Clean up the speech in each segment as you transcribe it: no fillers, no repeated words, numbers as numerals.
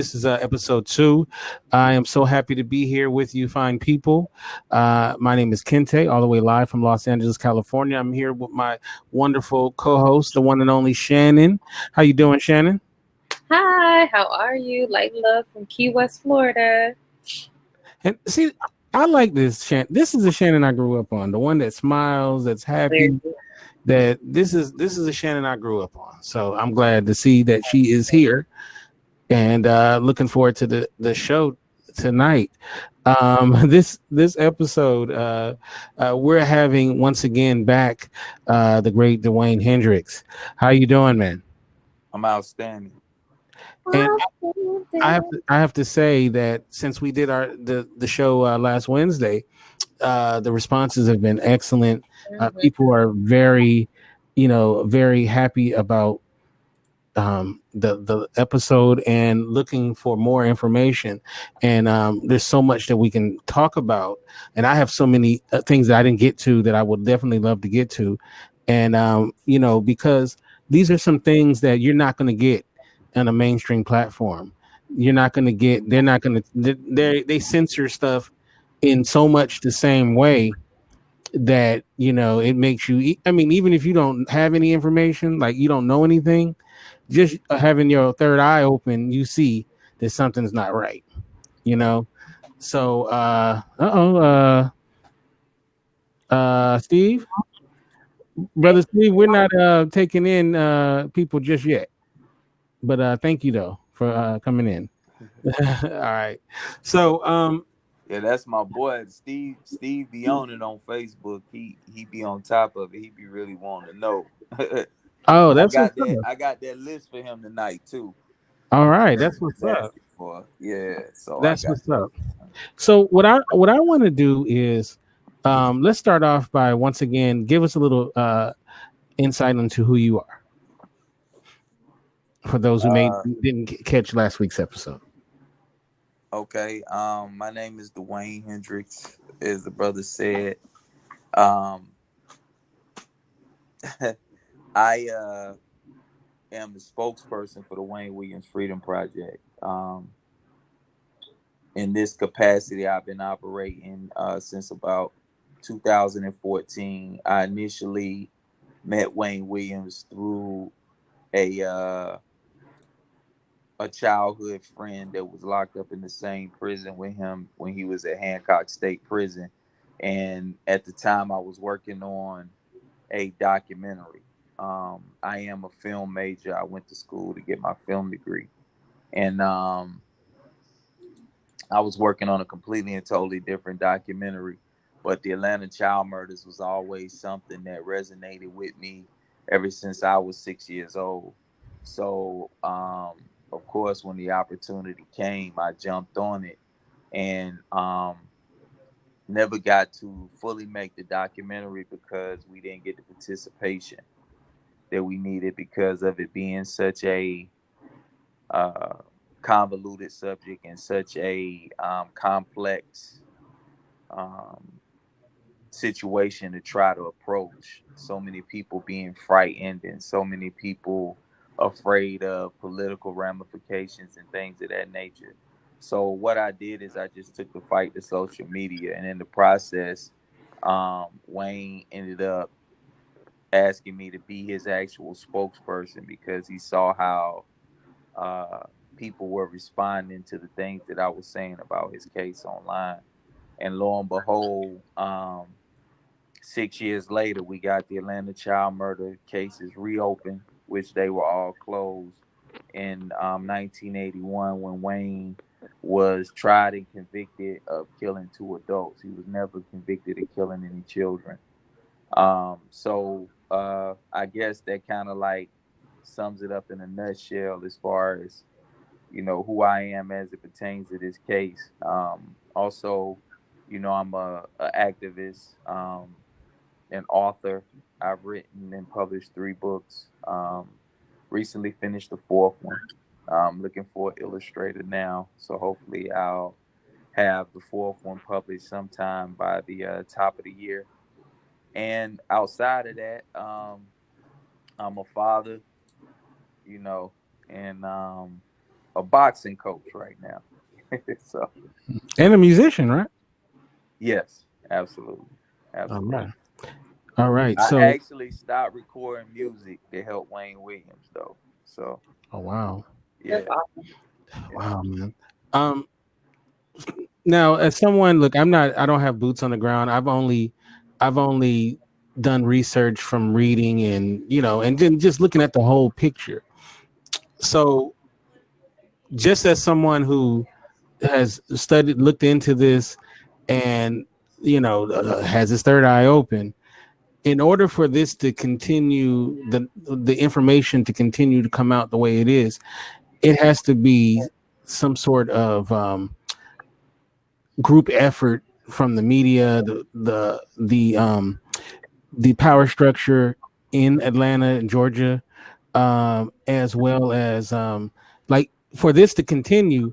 This is episode 2. I am so happy to be here with you, fine people. My name is Kente, all the way live from Los Angeles, California. I'm here with my wonderful co-host, the one and only Shannon. How you doing, Shannon? Hi, how are you? Light love from Key West, Florida. And see, I like this Shannon. This is the Shannon I grew up on, the one that smiles, that's Very happy. good. That this is a Shannon I grew up on. So I'm glad to see that she is here, and looking forward to the show tonight. This episode, we're having once again back the great DeWayne Hendrix. How you doing, man? I'm outstanding. And Awesome. I have to say that since we did the show last Wednesday, the responses have been excellent. People are very, very happy about the episode and looking for more information. And there's so much that we can talk about, and I have so many things that I didn't get to that I would definitely love to get to. And because these are some things that you're not going to get on a mainstream platform. You're not going to get. They're not going to. They censor stuff in so much the same way that it makes you. I mean, even if you don't have any information, like you don't know anything, just having your third eye open, you see that something's not right. You know. So, Steve, brother Steve, we're not taking in people just yet, but thank you though for coming in. All right. So, Yeah, that's my boy, Steve. Steve be on it on Facebook. He be on top of it. He be really wanting to know. oh, I that's what's got that. up. I got that list for him tonight too. All right, That that's he what's was up. asking for. Yeah, so I That's got what's up. So what I want to do is let's start off by once again give us a little insight into who you are for those who may uh didn't catch last week's episode. okay. My name is DeWayne Hendrix, as the brother said. Um I am the spokesperson for the Wayne Williams Freedom Project. In this capacity, I've been operating since about 2014. I initially met Wayne Williams through a uh, a childhood friend that was locked up in the same prison with him when he was at Hancock State Prison, and at the time I was working on a documentary. I am a film major. I went to school to get my film degree, and I was working on a completely and totally different documentary, but the Atlanta child murders was always something that resonated with me ever since I was 6 years old. So, of course, when the opportunity came, I jumped on it and never got to fully make the documentary because we didn't get the participation that we needed because of it being such a uh, convoluted subject and such a complex um, situation to try to approach. So many people being frightened and so many people afraid of political ramifications and things of that nature. So what I did is I just took the fight to social media, and in the process, Wayne ended up asking me to be his actual spokesperson because he saw how uh, people were responding to the things that I was saying about his case online. And lo and behold, 6 years later, we got the Atlanta child murder cases reopened, which they were all closed in 1981 when Wayne was tried and convicted of killing two adults. He was never convicted of killing any children. So I guess that kind of like sums it up in a nutshell as far as who I am as it pertains to this case. Also, I'm a activist, an author. I've written and published 3 books. Recently finished the 4th one. I'm looking for an illustrator now, so hopefully I'll have the 4th one published sometime by the top of the year. And outside of that, I'm a father, you know, and a boxing coach right now. So And a musician, right? yes, absolutely, All absolutely. right. All right. I So, actually stopped recording music to help Wayne Williams, though. So oh wow, yeah, That's awesome. yeah. wow, man. Um, Now, as someone, look, I don't have boots on the ground. I've only done research from reading and, and then just looking at the whole picture. So, just as someone who has looked into this and, has his third eye open, in order for this to continue, the information to continue to come out the way it is, it has to be some sort of group effort from the media, the power structure in Atlanta and Georgia, as well as like for this to continue,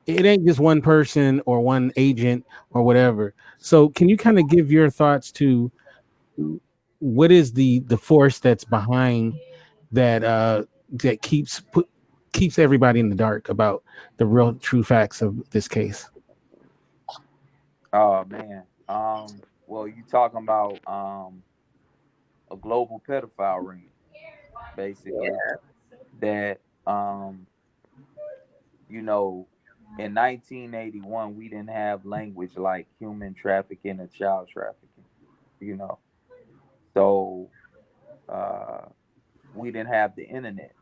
it ain't just one person or one agent or whatever. So, can you kind of give your thoughts to what is the force that's behind that that keeps everybody in the dark about the real true facts of this case? Oh man. Well, you talking about a global pedophile ring, basically. Yeah. That you know, in 1981, we didn't have language like human trafficking or child trafficking. You know, so uh, we didn't have the internet,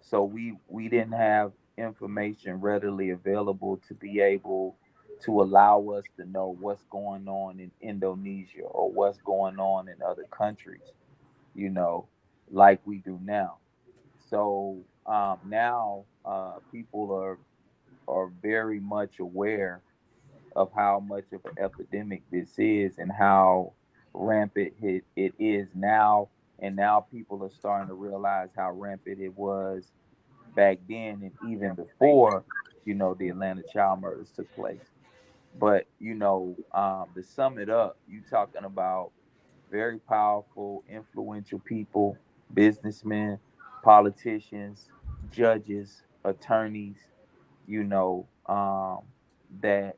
so we didn't have information readily available to be able to allow us to know what's going on in Indonesia or what's going on in other countries, you know, like we do now. So now people are very much aware of how much of an epidemic this is and how rampant it is now. And now people are starting to realize how rampant it was back then and even before, the Atlanta child murders took place. But, to sum it up, you talking about very powerful, influential people, businessmen, politicians, judges, attorneys, that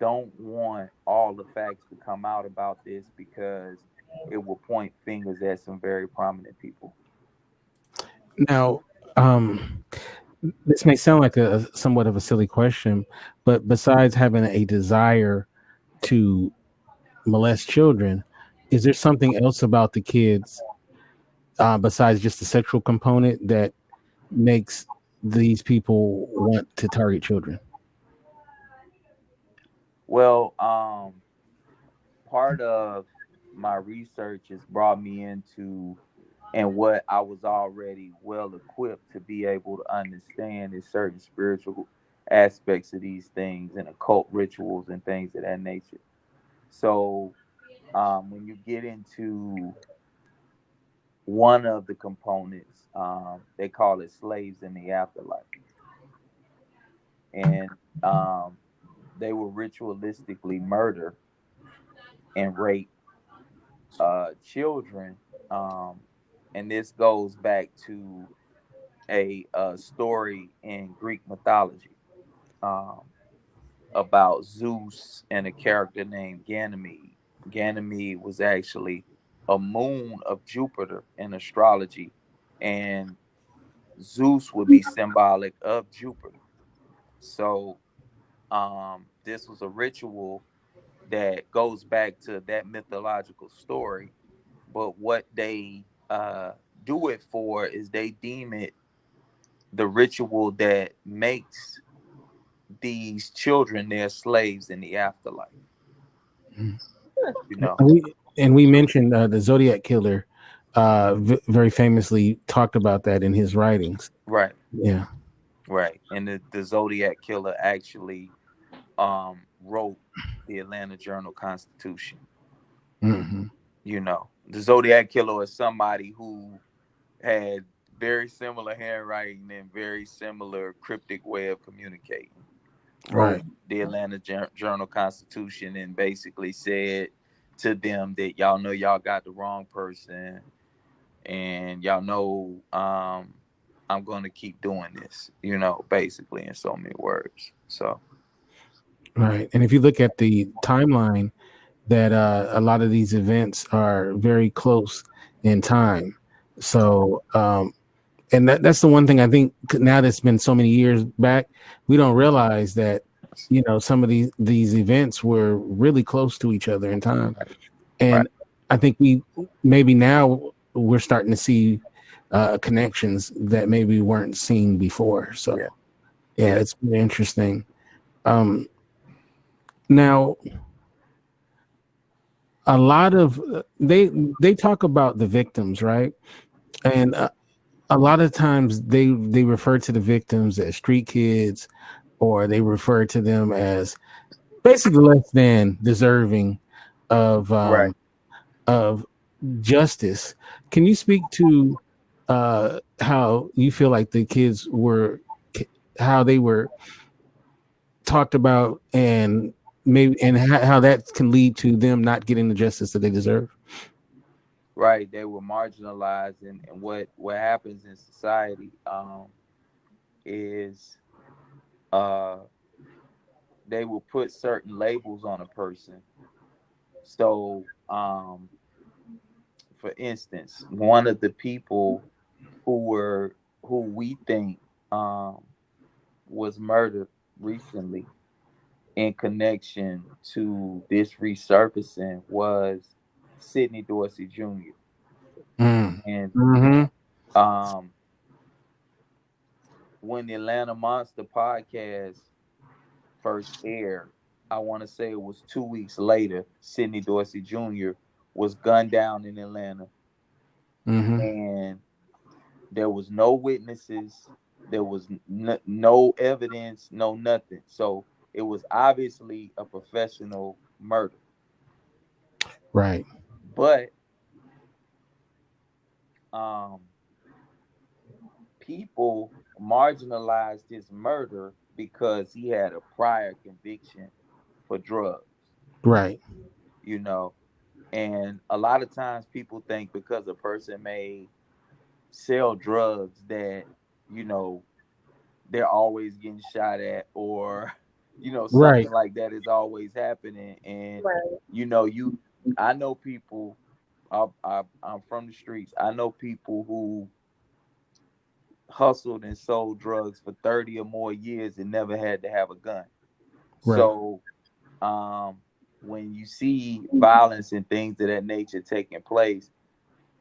don't want all the facts to come out about this because it will point fingers at some very prominent people. Now, this may sound like a somewhat of a silly question, but besides having a desire to molest children, is there something else about the kids besides just the sexual component that makes these people want to target children? Well, part of my research has brought me into and what I was already well equipped to be able to understand is certain spiritual aspects of these things and occult rituals and things of that nature. So when you get into one of the components, they call it slaves in the afterlife. And they will ritualistically murder and rape children. Um, and this goes back to a story in Greek mythology um, about Zeus and a character named Ganymede. Ganymede was actually a moon of Jupiter in astrology, and Zeus would be symbolic of Jupiter. So this was a ritual that goes back to that mythological story. But what they do it for is they deem it the ritual that makes these children their slaves in the afterlife. Mhm. You know, And we mentioned the Zodiac killer very famously talked about that in his writings. right, Yeah. right. And the Zodiac killer actually wrote the Atlanta Journal Constitution. Hmm. The Zodiac killer is somebody who had very similar handwriting and very similar cryptic way of communicating. Wrote Right. the Atlanta Journal Constitution and basically said to them that y'all know y'all got the wrong person and y'all know I'm going to keep doing this, basically in so many words. So, Right. And if you look at the timeline, that a lot of these events are very close in time. So, and that's the one thing I think now that's been so many years back, we don't realize that, some of these events were really close to each other in time. right. And I think maybe now we're starting to see connections that maybe weren't seen before. So, yeah, it's really interesting. Now, a lot of they talk about the victims, right? And a lot of times they refer to the victims as street kids, or they refer to them as basically less than deserving of Right. of justice. Can you speak to how you feel like the kids were, how they were talked about, and maybe how that can lead to them not getting the justice that they deserve? Right. They were marginalized, and what happens in society is uh they will put certain labels on a person. So, for instance, one of the people who we think was murdered recently in connection to this resurfacing was Sidney Dorsey Jr. Mm. And Mm-hmm. um, when the Atlanta Monster podcast first aired, I want to say it was 2 weeks later, Sidney Dorsey Jr. was gunned down in Atlanta, Mm-hmm. and there was no witnesses, there was no evidence, no nothing. So it was obviously a professional murder. Right. But um, people marginalized his murder because he had a prior conviction for drugs, Right. you know. And a lot of times people think because a person may sell drugs that, you know, they're always getting shot at, or Right. something like that is always happening. And Right. I know people. I'm from the streets. I know people who hustled and sold drugs for 30 or more years and never had to have a gun. Right. So um when you see violence and things of that nature taking place,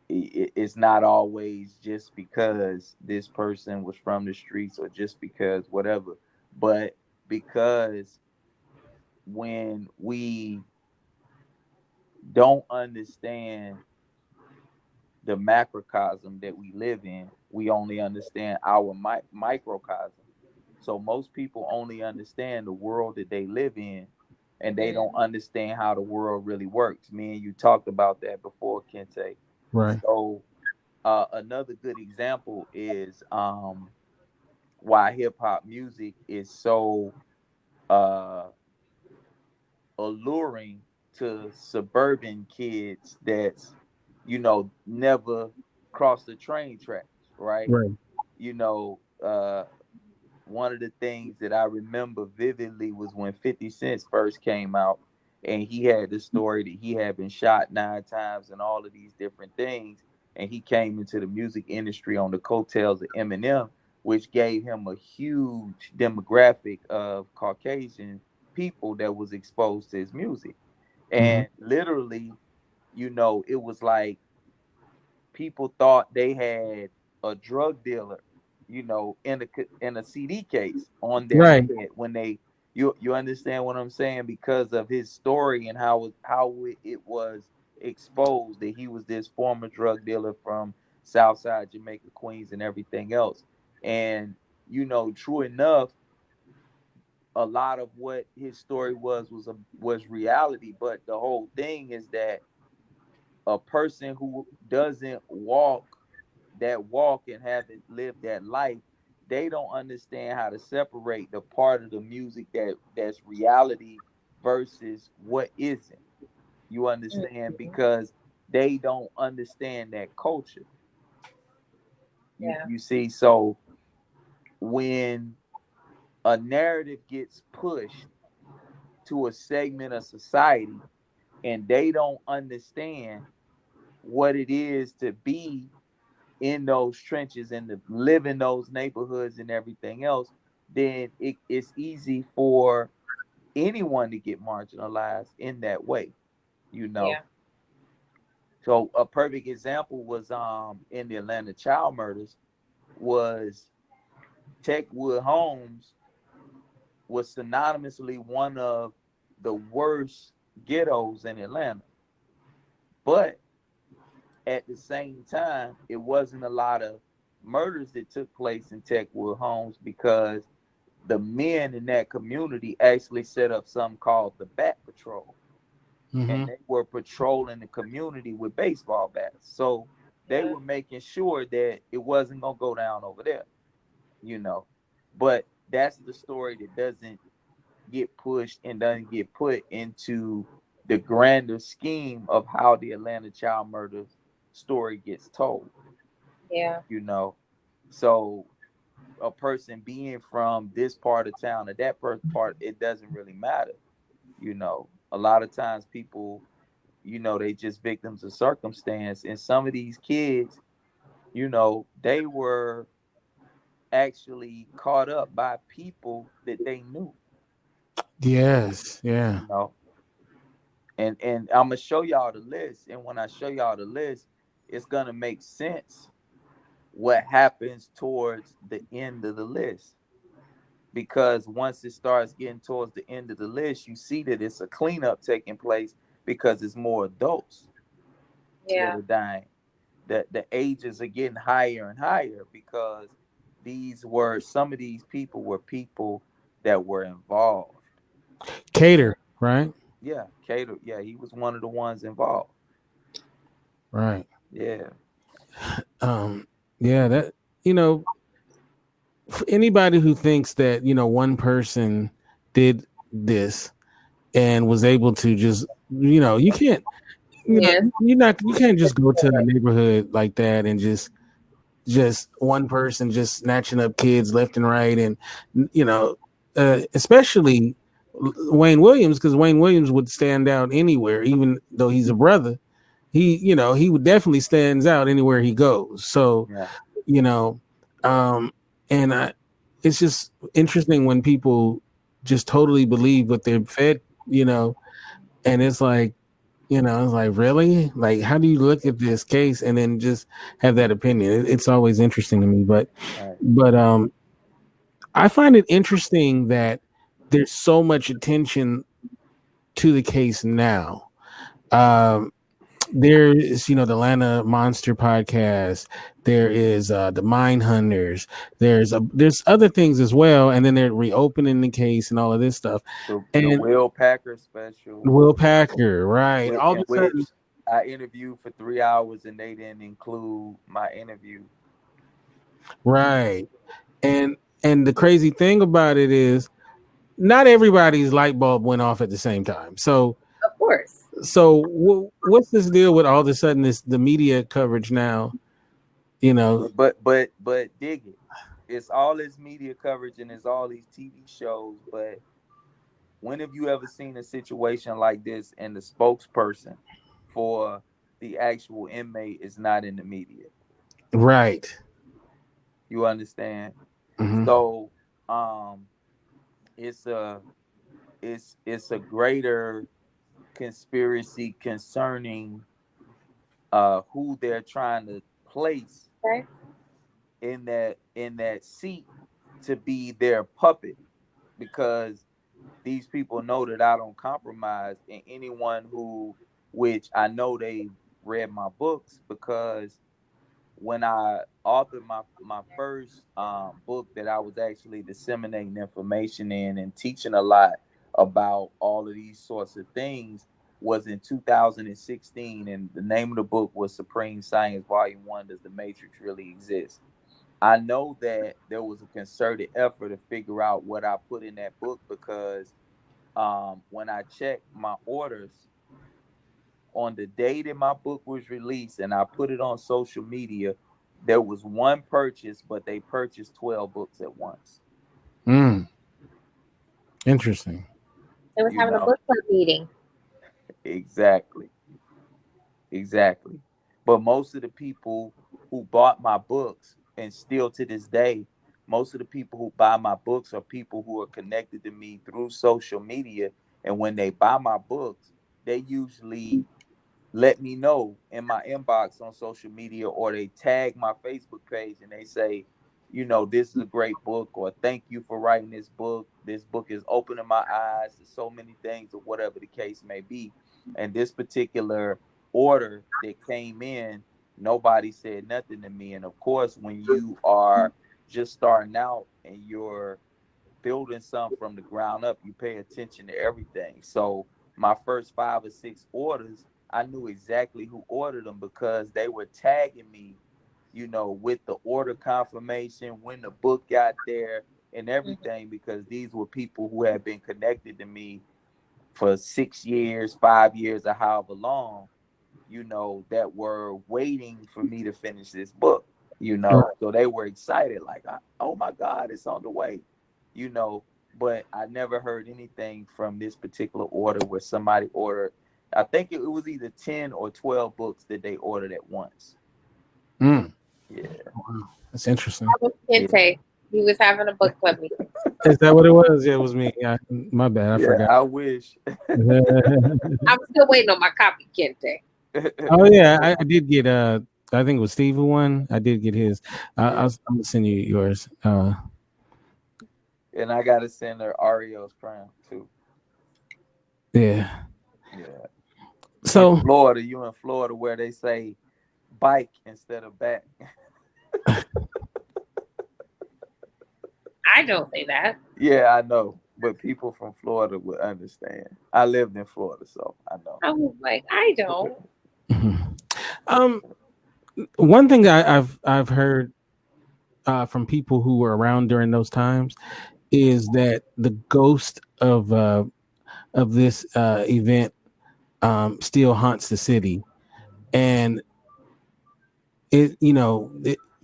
it's not always just because this person was from the streets or just because whatever, but because when we don't understand the macrocosm that we live in, we only understand our microcosm. So most people only understand the world that they live in, and they don't understand how the world really works. Me and you talked about that before, Kente. Right. So another good example is why hip hop music is so uh, alluring to suburban kids that's never crossed the train tracks, right? Right. You know, one of the things that I remember vividly was when 50 Cent first came out, and he had the story that he had been shot 9 times and all of these different things. And he came into the music industry on the coattails of Eminem, which gave him a huge demographic of Caucasian people that was exposed to his music. Mm-hmm. And literally, it was like people thought they had a drug dealer, in a CD case on their Right. head when they you understand what I'm saying, because of his story and how it was exposed that he was this former drug dealer from Southside Jamaica, Queens, and everything else. And true enough, a lot of what his story was reality, but the whole thing is that a person who doesn't walk that walk and haven't lived that life, they don't understand how to separate the part of the music that's reality versus what isn't. You understand? Because they don't understand that culture. You see, so when a narrative gets pushed to a segment of society and they don't understand what it is to be in those trenches and to live in those neighborhoods and everything else, then it's easy for anyone to get marginalized in that way, you know. Yeah. So a perfect example was in the Atlanta child murders was Techwood Homes was synonymously one of the worst ghettos in Atlanta. But at the same time, it wasn't a lot of murders that took place in Techwood Homes because the men in that community actually set up something called the Bat Patrol. And they were patrolling the community with baseball bats. So they were making sure that it wasn't going to go down over there, you know. But that's the story that doesn't get pushed and doesn't get put into the grander scheme of how the Atlanta child murder story gets told. Yeah. You know, so a person being from this part of town or that part, it doesn't really matter. You know, a lot of times people, you know, they just victims of circumstance. And some of these kids, you know, they were actually caught up by people that they knew. Yes. Yeah. You know, and I'm gonna show y'all the list. And when I show y'all the list, it's gonna make sense what happens towards the end of the list. Because once it starts getting towards the end of the list, you see that it's a cleanup taking place because it's more adults that Yeah. are dying. The ages are getting higher and higher because some of these people were people that were involved. Cater, right? Yeah, Cater. Yeah, he was one of the ones involved. Right. Yeah. Um, yeah, that you know, for anybody who thinks that, one person did this and was able to just, you can't, Yeah. you can't just go to a neighborhood like that and just one person just snatching up kids left and right. And, especially Wayne Williams, because Wayne Williams would stand out anywhere, even though he's a brother. He would definitely stands out anywhere he goes. So, Yeah. you know, um, and it's just interesting when people just totally believe what they're fed, and it's like, really? Like, how do you look at this case and then just have that opinion? It's always interesting to me, but, Right. but, um, I find it interesting that there's so much attention to the case now. Um, there is, the Atlanta Monster podcast. There is the Mine Hunters. There's other things as well, and then they're reopening the case and all of this stuff. The And Will Packer special, Will Packer, right? All of in a which sudden, I interviewed for 3 hours and they didn't include my interview. right? And the crazy thing about it is, not everybody's light bulb went off at the same time. So Of course. what's this deal with all of a sudden the media coverage now? But dig it. It's all this media coverage and it's all these TV shows. But when have you ever seen a situation like this and the spokesperson for the actual inmate is not in the media? Right. You understand? Mm-hmm. So it's a it's a greater conspiracy concerning who they're trying to place Okay. in that seat to be their puppet, because these people know that I don't compromise. And anyone which I know they read my books, because when I authored my first book that I was actually disseminating information in and teaching a lot about all of these sorts of things was in 2016, and the name of the book was Supreme Science Volume 1: Does the Matrix Really Exist? I know that there was a concerted effort to figure out what I put in that book, because when I checked my orders on the day that my book was released and I put it on social media, There was one purchase, but they purchased 12 books at once. Interesting. They was having a book club meeting. Exactly. But most of the people who bought my books, and still to this day, most of the people who buy my books are people who are connected to me through social media. And when they buy my books, they usually let me know in my inbox on social media, or they tag my Facebook page and they say, this is a great book, or thank you for writing this book. This book is opening my eyes to so many things, or whatever the case may be. And this particular order that came in, nobody said nothing to me. And of course, when you are just starting out and you're building something from the ground up, you pay attention to everything. So my first 5 or 6 orders, I knew exactly who ordered them because they were tagging me, with the order confirmation, when the book got there and everything, because these were people who had been connected to me for 6 years, 5 years, or however long, that were waiting for me to finish this book, so they were excited, like, oh my God, it's on the way, but I never heard anything from this particular order where somebody ordered. I think it was either 10 or 12 books that they ordered at once. Yeah. Wow. That's interesting. That was Kente. He was having a book club meeting. Is that what it was? Yeah, it was me. Yeah, my bad. I forgot. I wish. I'm still waiting on my copy, Kente. Oh yeah, I did get I think it was Steve who won. I did get his. I'm gonna send you yours. And I gotta send her Ario's crown too. Yeah. So you in Florida where they say bike instead of back. I don't say that. Yeah, I know, but people from Florida would understand. I lived in Florida, so I know. I was like, I don't. One thing I've heard from people who were around during those times is that the ghost of this event still haunts the city, and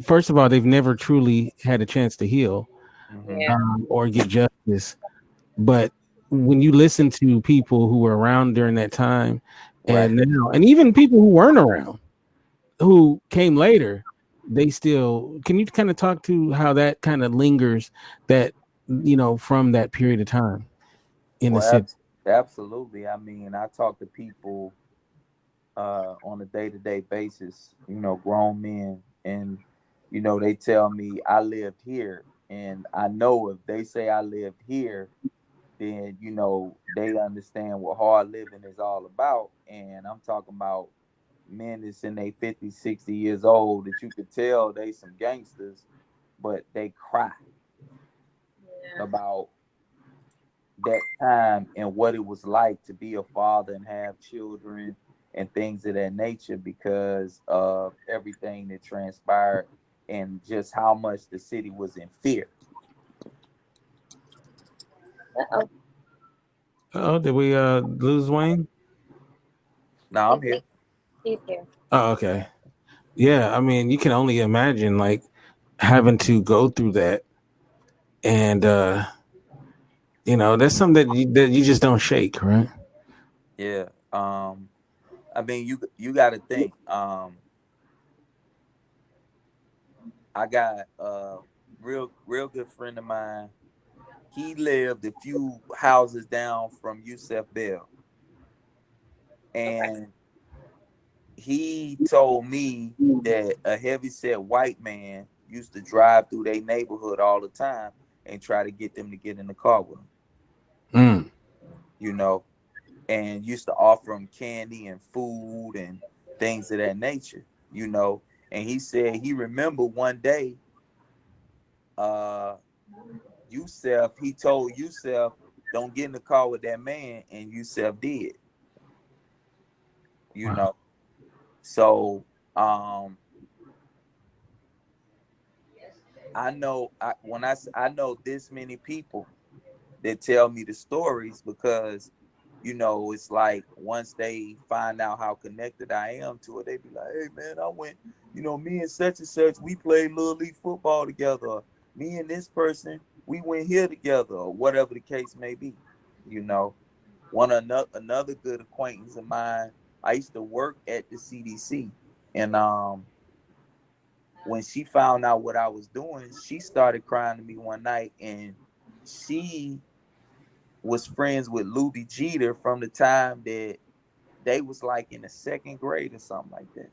first of all, they've never truly had a chance to heal or get justice. But when you listen to people who were around during that time, and now, and even people who weren't around, who came later, they still, can you kind of talk to how that kind of lingers, that from that period of time in the city? Absolutely. I mean, I talk to people on a day-to-day basis, grown men, and they tell me I lived here, and I know if they say I lived here, then they understand what hard living is all about. And I'm talking about men that's in their 50, 60 years old that you could tell they some gangsters, but they cry about that time and what it was like to be a father and have children and things of that nature, because of everything that transpired and just how much the city was in fear. Did we lose Wayne? No, I'm here. He's here. Oh, okay. Yeah, I mean, you can only imagine like having to go through that, and that's something that you just don't shake, right? Yeah. I mean, you got to think. I got a real good friend of mine. He lived a few houses down from Yusef Bell, and he told me that a heavyset white man used to drive through their neighborhood all the time and try to get them to get in the car with him. And used to offer them candy and food and things of that nature. And he said he remember one day, he told Yusef, don't get in the car with that man, and Yusef did. Wow. So I know I know this many people that tell me the stories, because you know, it's like once they find out how connected I am to it, they be like, hey man, I went, you know, me and such, we played little league football together. Or, me and this person, we went here together, or whatever the case may be. You know, another good acquaintance of mine, I used to work at the CDC, and when she found out what I was doing, she started crying to me one night, and she was friends with Luby Jeter from the time that they was like in the second grade or something like that.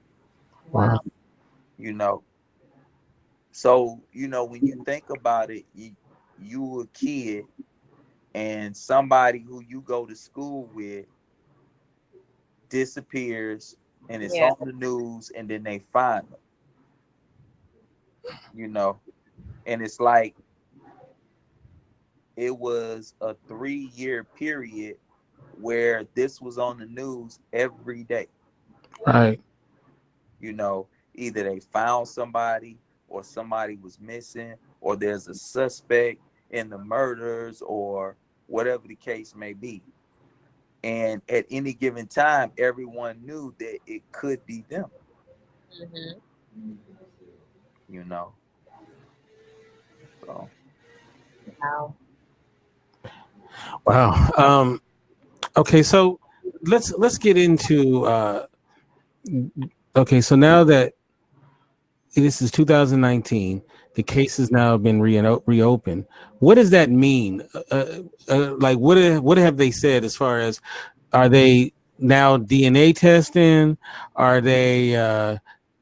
Wow. You know, so you know when you think about it, you a kid and somebody who you go to school with disappears and it's Yeah. on the news, and then they find them. You know, and it's like it was a 3-year period where this was on the news every day. Right. You know, either they found somebody or somebody was missing or there's a suspect in the murders or whatever the case may be. And at any given time, everyone knew that it could be them, Mm-hmm. you know. So Wow. Wow. Okay, so let's get into okay, so now that this is 2019, the case has now been reopened. What does that mean? Like, what have they said as far as, are they now DNA testing? Are they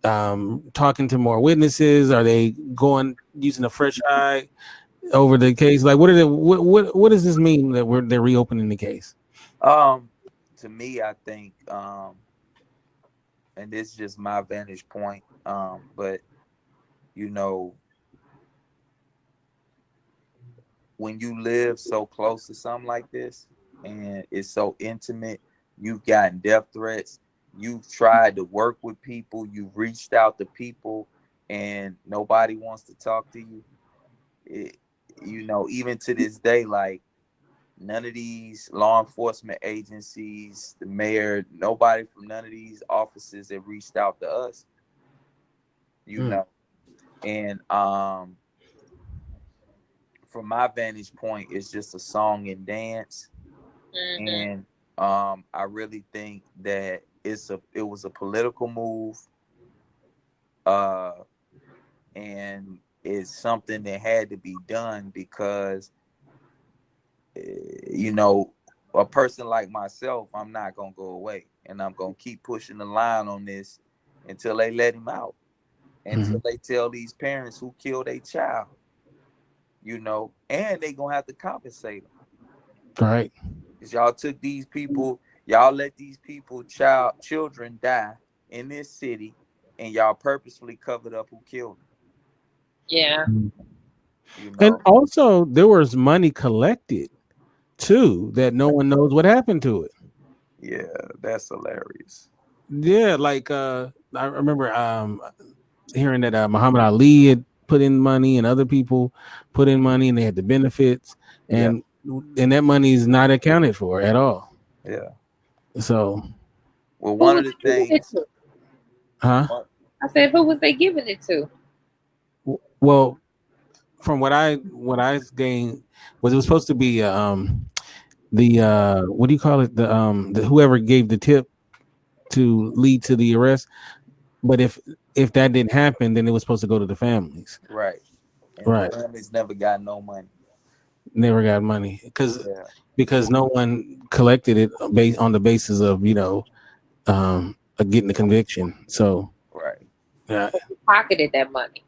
talking to more witnesses? Are they going using a fresh eye over the case? Like, what does this mean that they're reopening the case? to me, I think and this is just my vantage point, but you know, when you live so close to something like this and it's so intimate, you've gotten death threats, you've tried to work with people, you've reached out to people, and nobody wants to talk to you. You know, even to this day, like none of these law enforcement agencies, the mayor, nobody from none of these offices have reached out to us, you know. And from my vantage point, it's just a song and dance. Mm-hmm. And I really think that it was a political move, uh, and it's something that had to be done because you know, a person like myself, I'm not gonna go away, and I'm gonna keep pushing the line on this until they let him out, until they tell these parents who killed a child, you know, and they gonna have to compensate them. Right. Because y'all took these people, y'all let these people, children die in this city, and y'all purposefully covered up who killed them. Yeah. You And know, also, there was money collected too that no one knows what happened to it. yeah, that's hilarious. Yeah, like I remember hearing that Muhammad Ali had put in money and other people put in money and they had the benefits, Yeah, and that money is not accounted for at all. yeah. So, Well, Who one of was the they giving it things, to? huh? I said, who was they giving it to? Well, from what I gained was, it was supposed to be the what do you call it, the whoever gave the tip to lead to the arrest. But if that didn't happen, then it was supposed to go to the families. right? And the Right. families never got no money. Never got money Yeah, because no one collected it based on the basis of getting the conviction. So right, yeah. Who pocketed that money?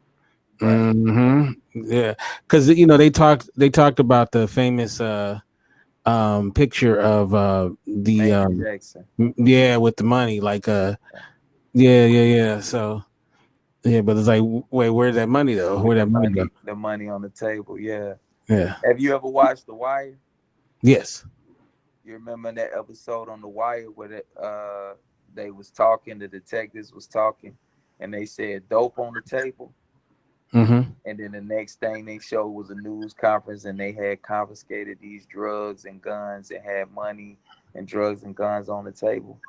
right. Yeah, because they talked about the famous picture of the Major Jackson. yeah, with the money, like yeah. So yeah, but it's like, wait, where's that money though? With Where that money go? the money on the table. Yeah. Yeah. Have you ever watched The Wire? Yes. You remember that episode on The Wire where they was talking, the detectives was talking, and they said dope on the table. Mm-hmm. And then the next thing they showed was a news conference, and they had confiscated these drugs and guns and had money and drugs and guns on the table.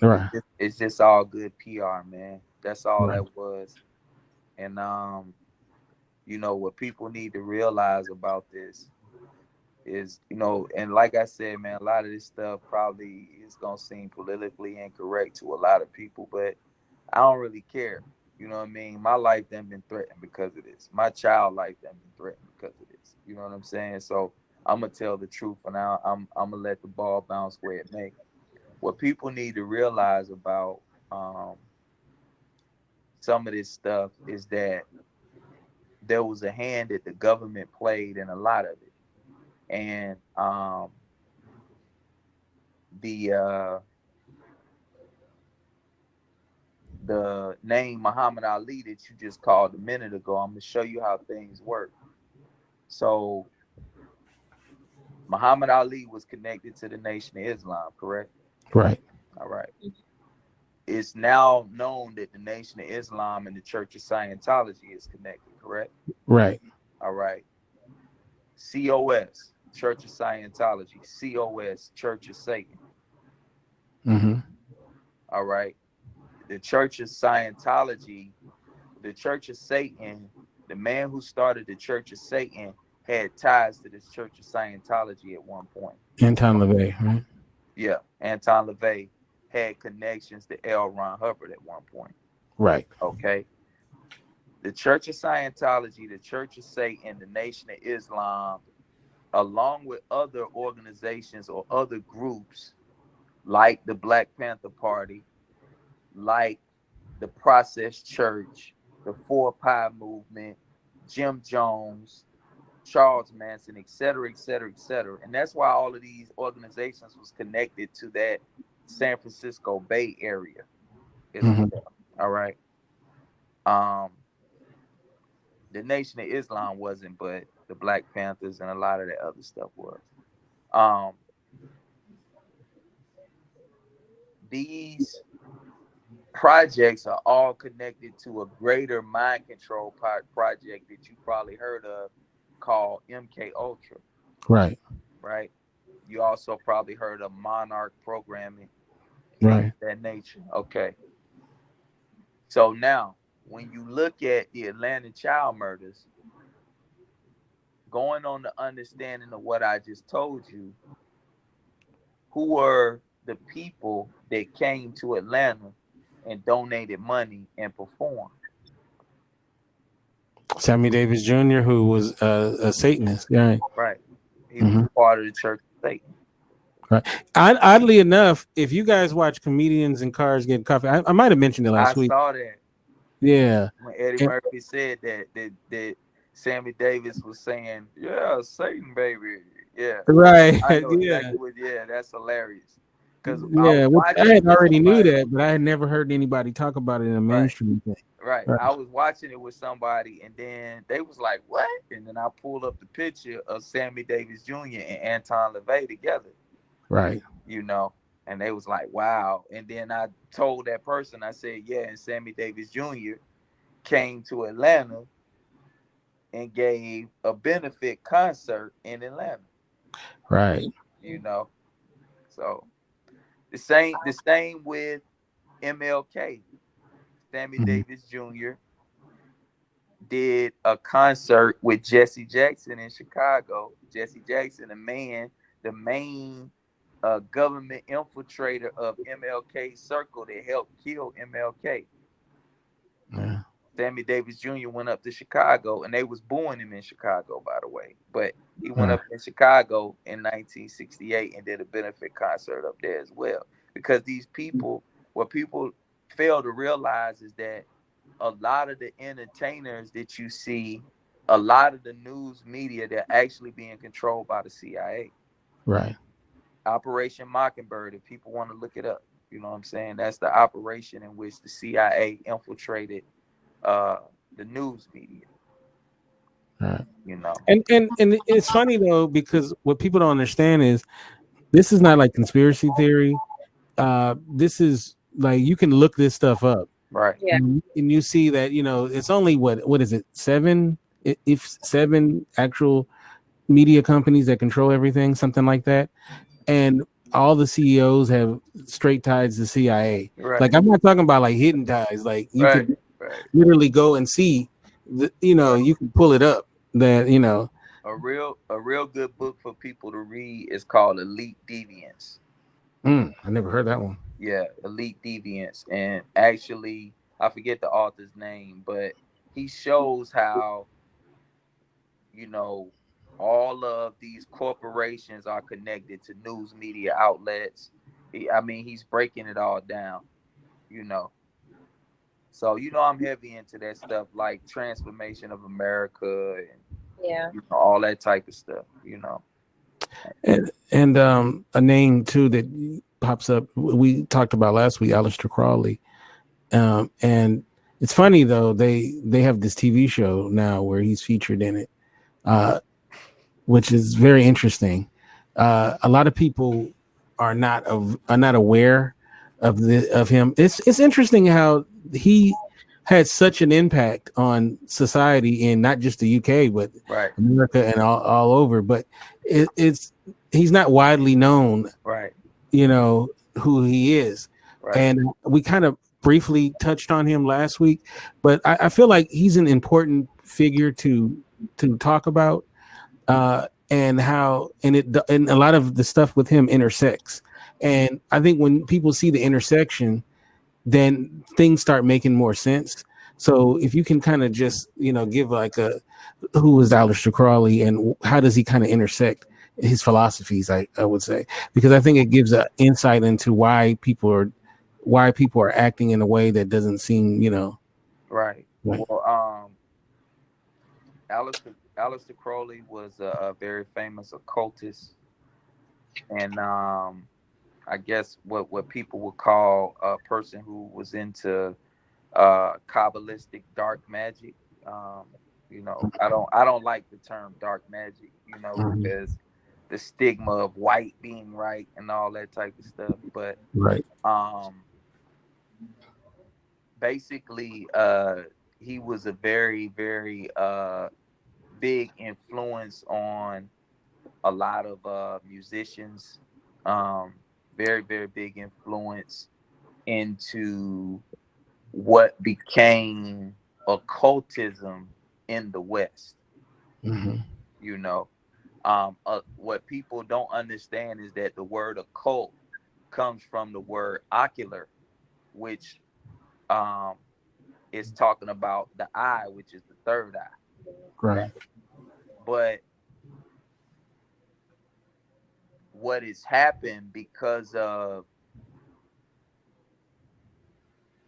Right. It's just all good PR, man. That's all Right. that was. And you know, what people need to realize about this is, you know, and like I said, man, a lot of this stuff probably is gonna seem politically incorrect to a lot of people, but I don't really care. You know what I mean? My life done been threatened because of this. My child life done been threatened because of this. You know what I'm saying? So I'm gonna tell the truth, and I'm gonna let the ball bounce where it may. What people need to realize about some of this stuff is that there was a hand that the government played in a lot of it, and the name Muhammad Ali that you just called a minute ago, I'm gonna show you how things work. So Muhammad Ali was connected to the Nation of Islam, correct? Right. All right. It's now known that the Nation of Islam and the Church of Scientology is connected, correct? Right. All right. COS, Church of Scientology. COS, Church of Satan. Mm-hmm. All right. The Church of Scientology, the Church of Satan, the man who started the Church of Satan had ties to this Church of Scientology at one point. Anton LaVey, right? Yeah. Anton LaVey had connections to L. Ron Hubbard at one point. Right. Okay. The Church of Scientology, the Church of Satan, the Nation of Islam, along with other organizations or other groups like the Black Panther Party, like the Process Church, the Four Pie Movement, Jim Jones, Charles Manson, et cetera, et cetera, et cetera. And that's why all of these organizations was connected to that San Francisco Bay Area as well. All right. The Nation of Islam wasn't, but the Black Panthers and a lot of that other stuff was. These projects are all connected to a greater mind control project that you probably heard of called MK Ultra. Right. Right. You also probably heard of Monarch programming. Right. That nature. Okay. So now, when you look at the Atlanta child murders, going on the understanding of what I just told you, who were the people that came to Atlanta and donated money and performed? Sammy Davis Jr., who was a Satanist. Right. Right. He was part of the Church of Satan. Right. Oddly enough, if you guys watch Comedians in Cars Getting Coffee, I might have mentioned it last week. I saw that. Yeah. When Eddie Murphy said that Sammy Davis was saying, "Yeah, Satan, baby." Yeah. Right. I know exactly what. Yeah, that's hilarious. Because yeah, I had already knew that, but I had never heard anybody talk about it in a mainstream thing. Right. I was watching it with somebody, and then they was like, "What?" And then I pulled up the picture of Sammy Davis Jr. and Anton LaVey together. Right. You know, and they was like, "Wow." And then I told that person, I said, "Yeah," and Sammy Davis Jr. came to Atlanta and gave a benefit concert in Atlanta. Right. You know, so the same with MLK. Sammy Davis Jr. did a concert with Jesse Jackson in Chicago. Jesse Jackson, the main government infiltrator of MLK's circle that helped kill MLK. Yeah. Sammy Davis Jr. went up to Chicago, and they was booing him in Chicago, by the way. But he went up in Chicago in 1968 and did a benefit concert up there as well. Because these people, what people fail to realize is that a lot of the entertainers that you see, a lot of the news media, they're actually being controlled by the CIA. Right. Operation Mockingbird, if people want to look it up, you know what I'm saying? That's the operation in which the CIA infiltrated the news media. Right. You know. And it's funny though, because what people don't understand is this is not like conspiracy theory. This is like, you can look this stuff up. Right. Yeah. And you see that, you know, it's only what is it, seven, if seven actual media companies that control everything, something like that. And all the CEOs have straight ties to CIA. Right. Like, I'm not talking about like hidden ties. Like, you Right. could Right. literally go and see, you know, you can pull it up that, you know. A real good book for people to read is called Elite Deviants. I never heard that one. Yeah, Elite Deviants. And actually, I forget the author's name, but he shows how, you know, all of these corporations are connected to news media outlets. I mean, he's breaking it all down, you know. So, you know, I'm heavy into that stuff like Transformation of America and Yeah. you know, all that type of stuff, you know. And a name too that pops up, we talked about last week, Aleister Crowley. And it's funny though, they have this TV show now where he's featured in it, which is very interesting. A lot of people are not aware of him. It's interesting how he had such an impact on society in not just the UK but Right. America and all over. But he's not widely known. Right. You know who he is, Right. and we kind of briefly touched on him last week. But I feel like he's an important figure to talk about. And how and a lot of the stuff with him intersects, and I think when people see the intersection, then things start making more sense. So if you can kind of just, you know, give like a who is Aleister Crowley and how does he kind of intersect his philosophies, I would say, because I think it gives an insight into why people are acting in a way that doesn't seem, you know. Right. Right. Well, Aleister Crowley was a very famous occultist, and I guess what people would call a person who was into Kabbalistic dark magic. Um, you know, I don't like the term dark magic, you know, because the stigma of white being right and all that type of stuff. But Right. Basically, he was a very, very big influence on a lot of musicians. Very, very big influence into what became occultism in the West. You know, what people don't understand is that the word occult comes from the word ocular, which is talking about the eye, which is the third eye. Right. But what has happened because of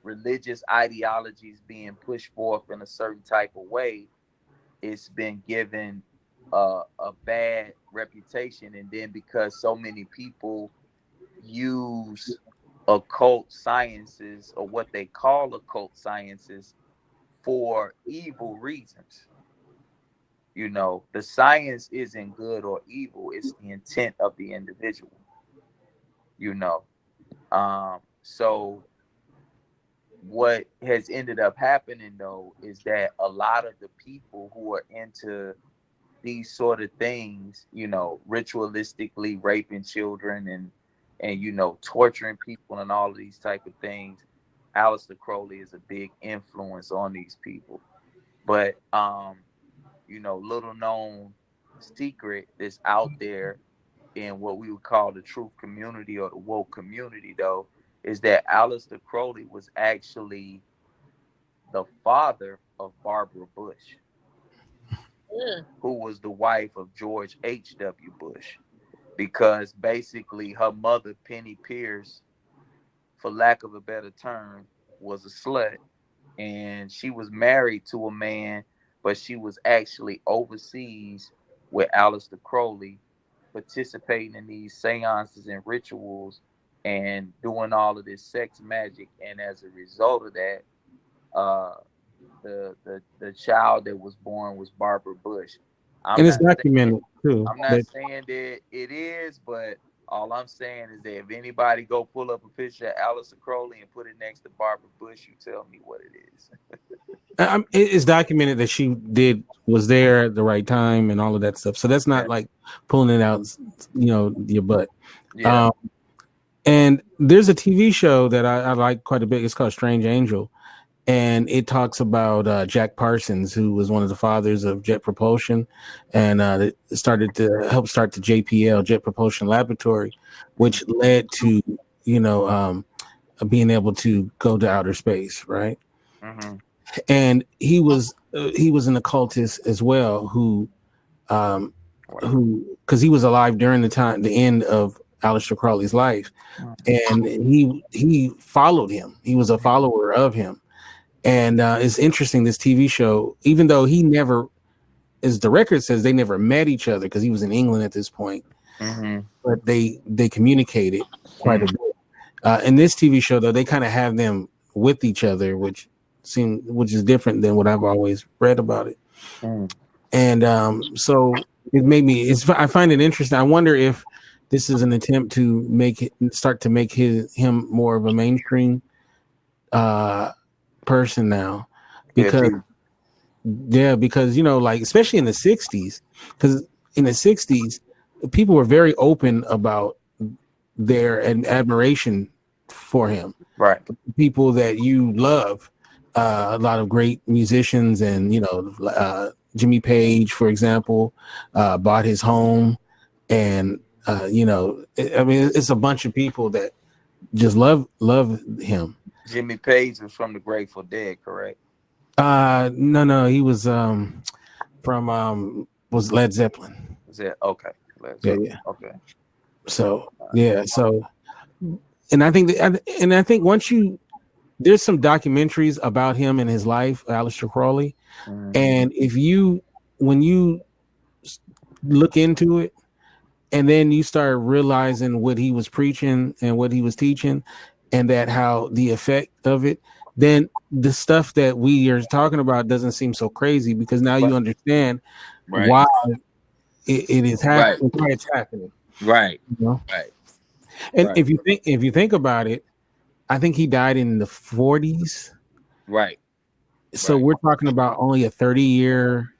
religious ideologies being pushed forth in a certain type of way, it's been given a bad reputation. And then because so many people use occult sciences or what they call occult sciences for evil reasons. You know, the science isn't good or evil, it's the intent of the individual, you know. So what has ended up happening though is that a lot of the people who are into these sort of things, you know, ritualistically raping children and you know, torturing people and all of these type of things, Aleister Crowley is a big influence on these people. But you know, little known secret that's out there in what we would call the truth community or the woke community though, is that Aleister Crowley was actually the father of Barbara Bush, who was the wife of George H.W. Bush, because basically her mother, Penny Pierce, for lack of a better term, was a slut. And she was married to a man, but she was actually overseas with Aleister Crowley, participating in these seances and rituals and doing all of this sex magic. And as a result of that, uh, the child that was born was Barbara Bush. And it's documented too. I'm not saying that it is, but All I'm saying is that if anybody go pull up a picture of Aleister Crowley and put it next to Barbara Bush, you tell me what it is. It's documented that she was there at the right time and all of that stuff. So that's not like pulling it out, your butt. Yeah. And there's a TV show that I like quite a bit. It's called Strange Angel, and it talks about Jack Parsons, who was one of the fathers of jet propulsion, and it started to help start the JPL, Jet Propulsion Laboratory, which led to being able to go to outer space, right? Mm-hmm. And he was an occultist as well, who because he was alive during the end of Aleister Crowley's life, and he followed him. He was a follower of him, and it's interesting. This TV show, even though he never, as the record says, they never met each other because he was in England at this point, but they communicated quite a bit. In this TV show, though, they kind of have them with each other, which is different than what I've always read about it. And so it made me. I find it interesting. I wonder if this is an attempt to make him more of a mainstream person now, because like especially in the 60s, because in the 60s people were very open about their admiration for him, right? People that you love, a lot of great musicians, and Jimmy Page, for example, bought his home, and it's a bunch of people that just love him. Jimmy Page was from the Grateful Dead, correct? No, he was from was Led Zeppelin. Is that okay? Yeah. Okay. So and I think once there's some documentaries about him and his life, Aleister Crowley, and when you look into it, and then you start realizing what he was preaching and what he was teaching, and that how the effect of it, then the stuff that we are talking about doesn't seem so crazy, because now you understand why it is happening, why it's happening. Right. Right. And if you think about it, I think he died in the 40s. Right. So we're talking about only a 30-year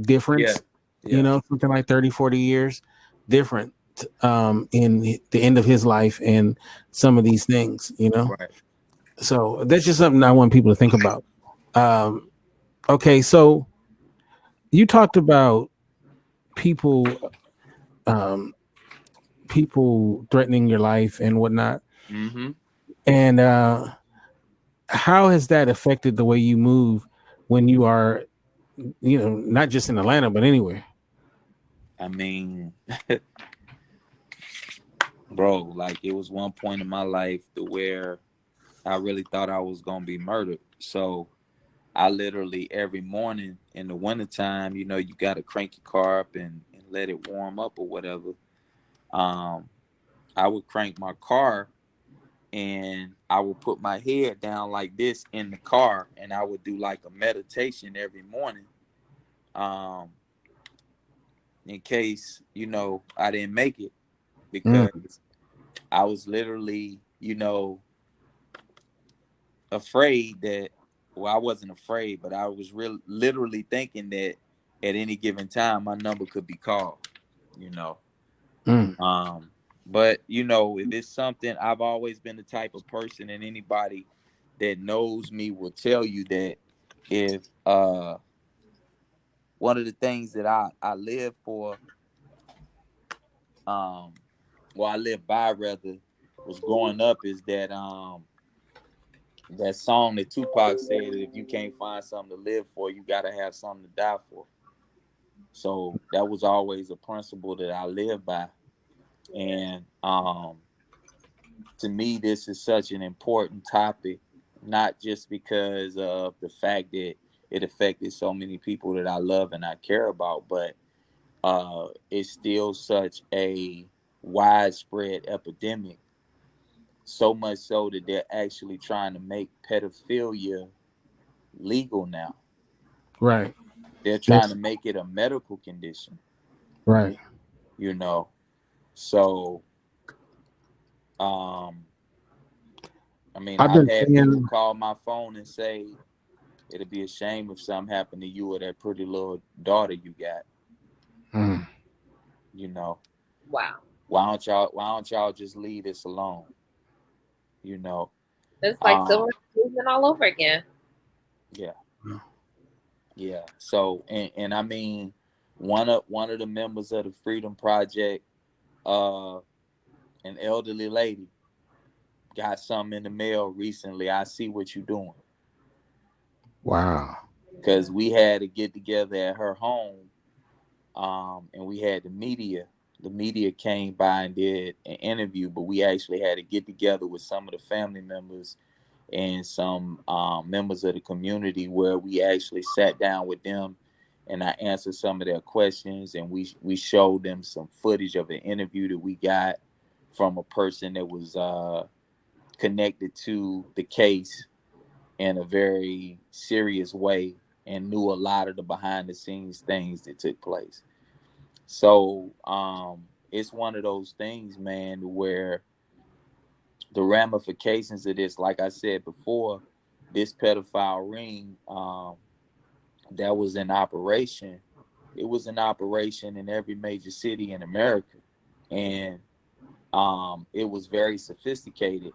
difference, something like 30, 40 years different in the end of his life and some of these things, Right. So that's just something I want people to think about. Okay, so you talked about people threatening your life and whatnot. And how has that affected the way you move when you are, not just in Atlanta, but anywhere? I mean, bro, like it was one point in my life to where I really thought I was going to be murdered. So I literally every morning in the wintertime, you got to crank your car up and let it warm up or whatever. I would crank my car and I would put my head down like this in the car, and I would do like a meditation every morning. In case, I didn't make it, because I was literally, afraid that, well, I wasn't afraid, but I was literally thinking that at any given time my number could be called, But if it's something, I've always been the type of person, and anybody that knows me will tell you that if one of the things that I live for, I live by rather, was growing up, is that that song that Tupac said, if you can't find something to live for, you gotta have something to die for. So that was always a principle that I live by. And to me, this is such an important topic, not just because of the fact that it affected so many people that I love and I care about, but it's still such a widespread epidemic. So much so that they're actually trying to make pedophilia legal now. Right. They're trying to make it a medical condition. Right. So I mean, I've I've been had people seeing. call my phone and say it'd be a shame if something happened to you or that pretty little daughter you got. Mm. You know, Wow. why don't y'all just leave this alone? You know, It's like um, silver movement all over again. yeah, yeah. So, and I mean, one of the members of the Freedom Project, an elderly lady, got something in the mail recently. I see what you're doing. Wow. Because we had to get together at her home, and we had the media. The media came by and did an interview, but we actually had to get together with some of the family members and some members of the community where we actually sat down with them, and I answered some of their questions, and we showed them some footage of an interview that we got from a person that was connected to the case in a very serious way and knew a lot of the behind the scenes things that took place. So it's one of those things, man, where the ramifications of this, like I said before, this pedophile ring that was in operation, it was in operation in every major city in America. And it was very sophisticated.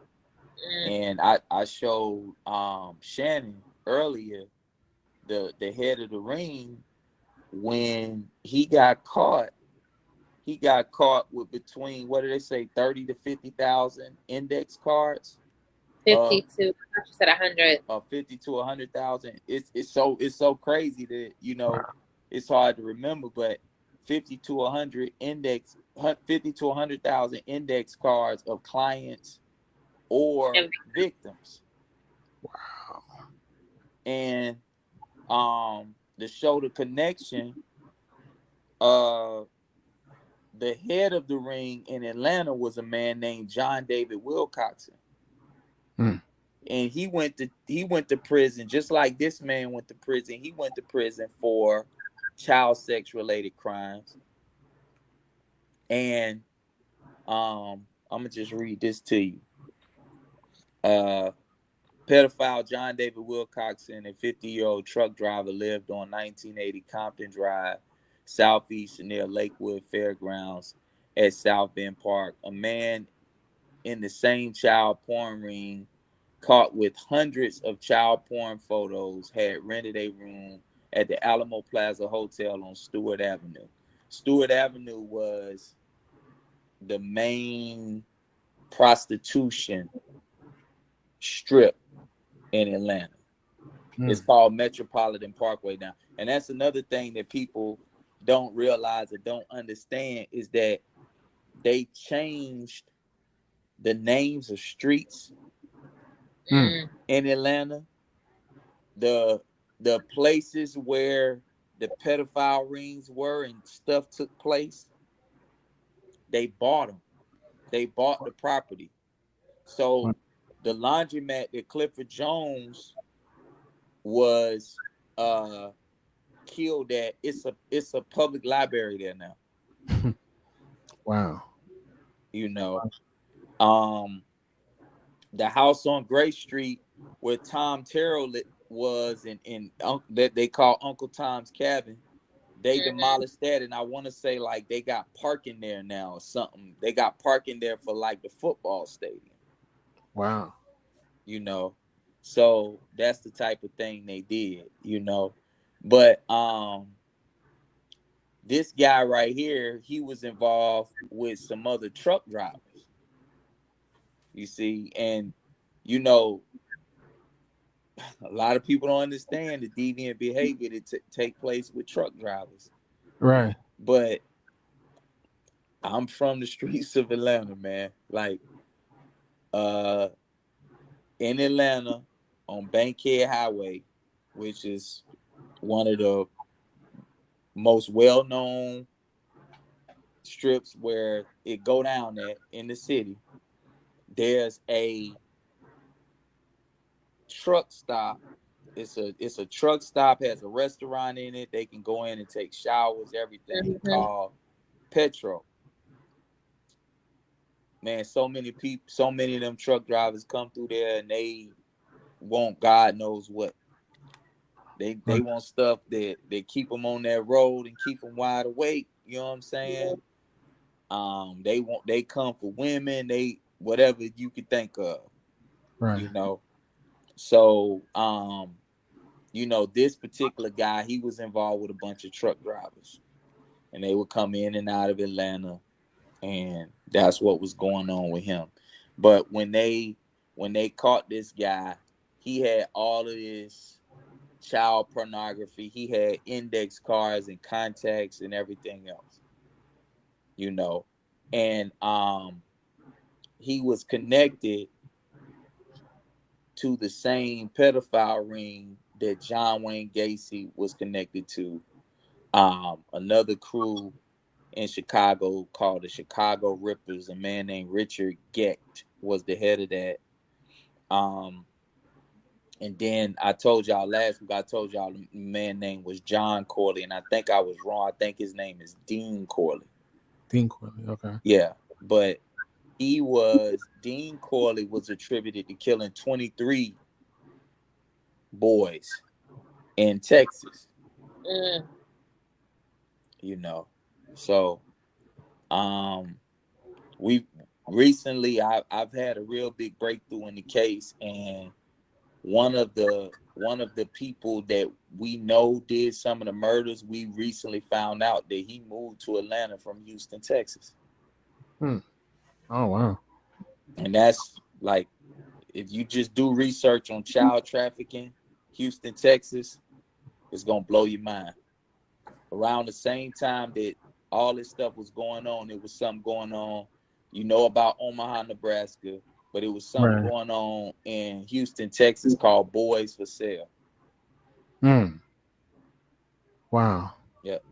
And I showed Shannon earlier, the head of the ring, when he got caught with between, what did they say, 30 to 50,000 index cards. 50 to, I thought you said 100. 50 to 100,000. It's so crazy that, you know, it's hard to remember, but 50 to 100 index 50 to 100,000 index cards of clients or victims. Wow. And to show the connection, the head of the ring in Atlanta was a man named John David Wilcoxon. Mm. And he went to prison just like this man went to prison. He went to prison for child sex related crimes. And I'm gonna just read this to you. Pedophile John David Wilcoxon, a 50-year-old truck driver, lived on 1980 Compton Drive, southeast near Lakewood Fairgrounds at South Bend Park. A man in the same child porn ring, caught with hundreds of child porn photos, had rented a room at the Alamo Plaza Hotel on Stewart Avenue. Stewart Avenue was the main prostitution strip in Atlanta. It's called Metropolitan Parkway now. And that's another thing that people don't realize or don't understand, is that they changed the names of streets in Atlanta. The places where the pedophile rings were and stuff took place, they bought them. They bought the property. So the laundromat that Clifford Jones was killed at, it's a public library there now. Wow. You know, the house on Gray Street where Tom Terrell was in that they call Uncle Tom's cabin, they demolished that, and I want to say like they got parking there now or something. They got parking there for like the football stadium. Wow. You know, so that's the type of thing they did. You know, but this guy right here, he was involved with some other truck drivers. You see, and you know, a lot of people don't understand the deviant behavior that take place with truck drivers. Right. But I'm from the streets of Atlanta, man. Like, in Atlanta on Bankhead Highway, which is one of the most well-known strips where it go down at in the city, there's a truck stop. It's a truck stop, has a restaurant in it. They can go in and take showers, everything, called Petro. man, so many people, so many of them truck drivers come through there and they want God knows what. They want stuff that keep them on that road and keep them wide awake. You know what I'm saying? They come for women, they whatever you could think of. Right. You know. So you know, this particular guy, he was involved with a bunch of truck drivers. And they would come in and out of Atlanta, and that's what was going on with him. But when they caught this guy, he had all of this child pornography. He had index cards and contacts and everything else, you know. And he was connected to the same pedophile ring that John Wayne Gacy was connected to. Another crew in Chicago called the Chicago Rippers. A man named Richard Gecht was the head of that. And then I told y'all last week, the man name was John Corley, and I think I was wrong. I think his name is Dean Corley. Dean Corley, okay. Yeah, but Dean Corley was attributed to killing 23 boys in Texas. You know, so we recently I've had a real big breakthrough in the case, and one of the people that we know did some of the murders, we recently found out that he moved to Atlanta from Houston, Texas. Oh wow. And that's like, if you just do research on child trafficking, Houston, Texas, it's gonna blow your mind. Around the same time that all this stuff was going on, there was something going on. You know about Omaha, Nebraska, but it was something going on in Houston, Texas called Boys for Sale. Wow. Yep.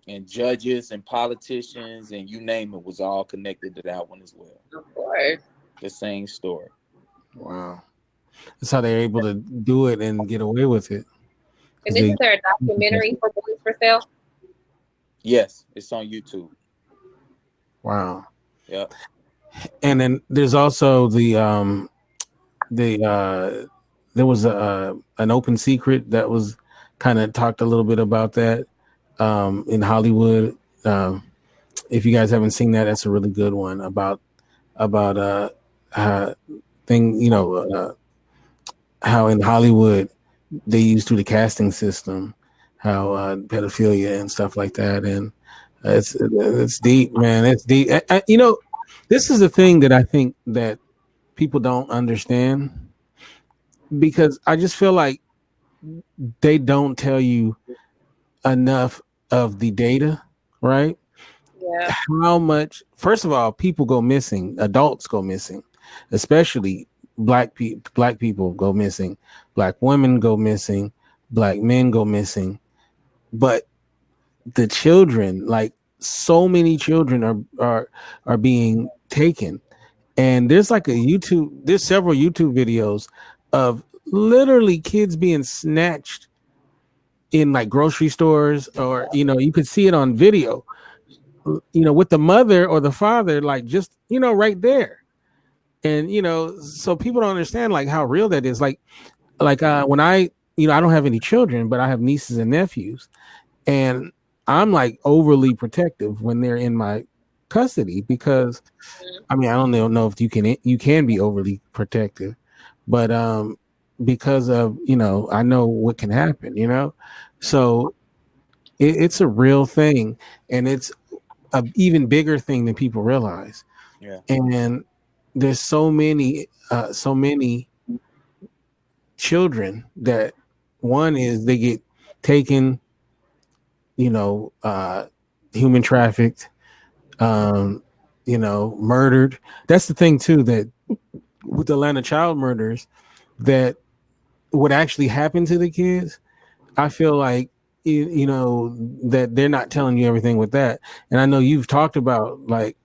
And judges and politicians and you name it was all connected to that one as well. Of course. The same story. Wow. That's how they're able to do it and get away with it. And isn't there a documentary for Boys for Sale? Yes, it's on YouTube. Wow. Yep. And then there's also there was an open secret that was kind of talked a little bit about that in Hollywood. If you guys haven't seen that, that's a really good one about how in Hollywood they use through the casting system, how pedophilia and stuff like that, and it's deep, man. It's deep. This is the thing that I think that people don't understand, because I just feel like they don't tell you enough of the data, right? Yeah. How much, first of all, people go missing, adults go missing, especially black people go missing, black women go missing, black men go missing, but the children, like so many children are being taken. And there's like there's several YouTube videos of literally kids being snatched in like grocery stores, or you could see it on video, with the mother or the father, like just right there. And so people don't understand like how real that is. Like when I don't have any children, but I have nieces and nephews, and I'm like overly protective when they're in my custody, because I mean, I don't know if you can be overly protective, but because of I know what can happen, so it's a real thing, and it's an even bigger thing than people realize. Yeah. And there's so many children that, one is they get taken, human trafficked, murdered. That's the thing too, that with Atlanta child murders, that what actually happened to the kids, I feel like that they're not telling you everything with that. And I know you've talked about like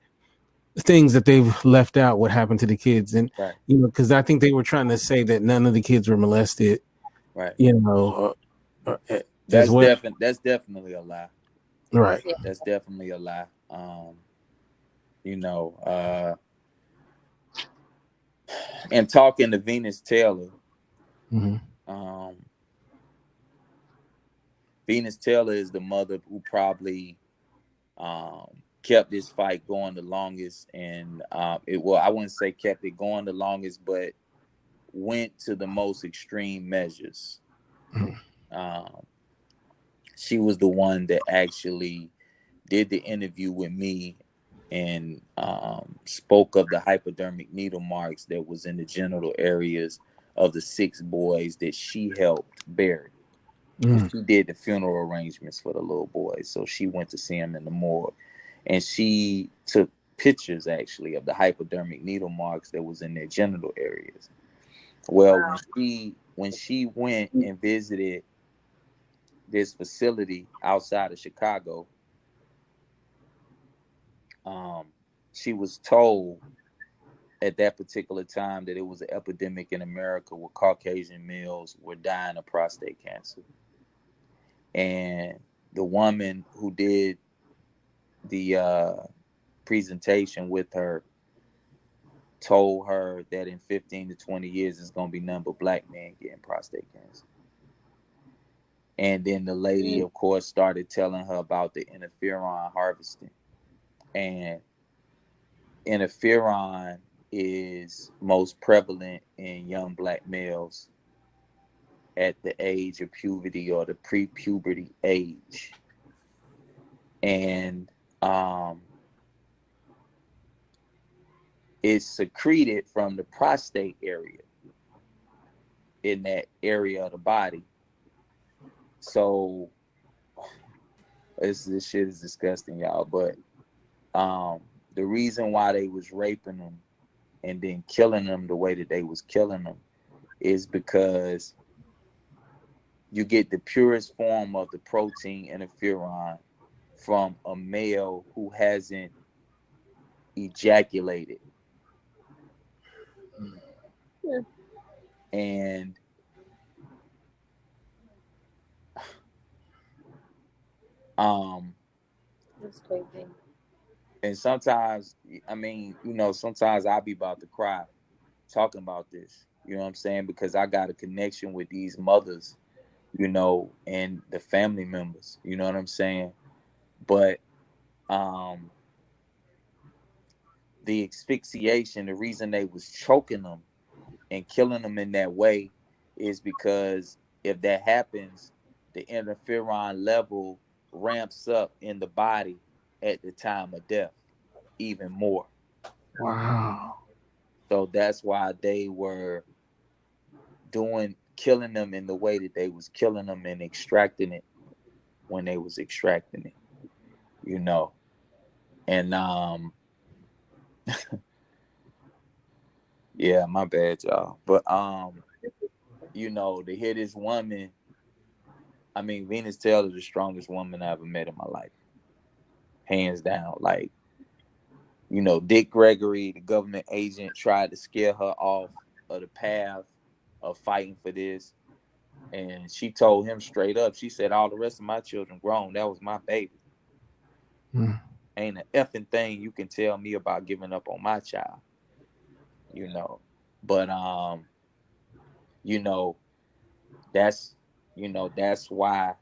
things that they've left out, what happened to the kids, and right. Because I think they were trying to say that none of the kids were molested, right? That's well. That's definitely a lie, right? That's definitely a lie. That's definitely a lie. That's definitely a lie. That's definitely a lie. That's definitely a lie. That's definitely a lie. That's definitely a lie. That's definitely a lie. That's definitely a lie. That's definitely a lie. you know, and talking to Venus Taylor. Venus Taylor is the mother who probably kept this fight going the longest, and I wouldn't say kept it going the longest, but went to the most extreme measures. She was the one that actually did the interview with me and spoke of the hypodermic needle marks that was in the genital areas of the 6 boys that she helped bury. She did the funeral arrangements for the little boys, so she went to see him in the morgue, and she took pictures actually of the hypodermic needle marks that was in their genital areas. Well, when she went and visited this facility outside of Chicago, she was told at that particular time that it was an epidemic in America where Caucasian males were dying of prostate cancer. And the woman who did the presentation with her told her that in 15 to 20 years, it's going to be none but black men getting prostate cancer. And then the lady, of course, started telling her about the interferon harvesting. And interferon is most prevalent in young black males at the age of puberty or the pre-puberty age. And it's secreted from the prostate area in that area of the body. So this shit is disgusting, y'all. But the reason why they was raping them and then killing them the way that they was killing them is because you get the purest form of the protein interferon from a male who hasn't ejaculated. And that's crazy. And sometimes, I mean, you know, sometimes I'll be about to cry talking about this, you know what I'm saying? Because I got a connection with these mothers, you know, and the family members, you know what I'm saying? But the asphyxiation, the reason they was choking them and killing them in that way is because if that happens, the interferon level ramps up in the body at the time of death even more. Wow. So that's why they were killing them in the way that they was killing them and extracting it when they was extracting it, you know. And yeah, my bad, y'all. But you know, to hear this woman, I mean, Venus Taylor is the strongest woman I ever met in my life. Hands down. Like, you know, Dick Gregory, the government agent, tried to scare her off of the path of fighting for this. And she told him straight up, she said, all the rest of my children grown. That was my baby. Ain't an effing thing you can tell me about giving up on my child. You know. But you know, that's why,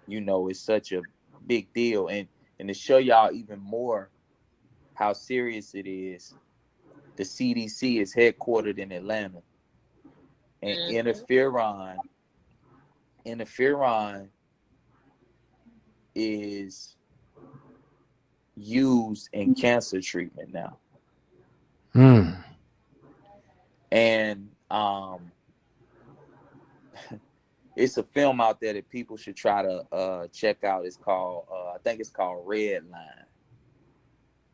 you know, it's such a big deal. And to show y'all even more how serious it is, the CDC is headquartered in Atlanta. And interferon is used in cancer treatment now. And it's a film out there that people should try to check out. It's called I think it's called Red Line,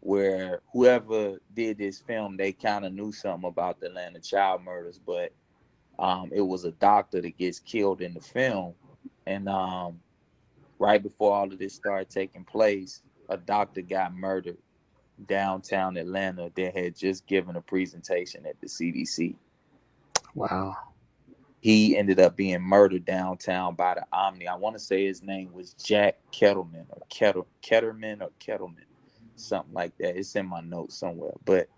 where whoever did this film, they kind of knew something about the Atlanta child murders, but it was a doctor that gets killed in the film. And right before all of this started taking place, a doctor got murdered downtown Atlanta that had just given a presentation at the CDC. Wow. He ended up being murdered downtown by the Omni. I want to say his name was Jack Kettleman or Ketterman or Kettleman. something like that. It's in my notes somewhere. But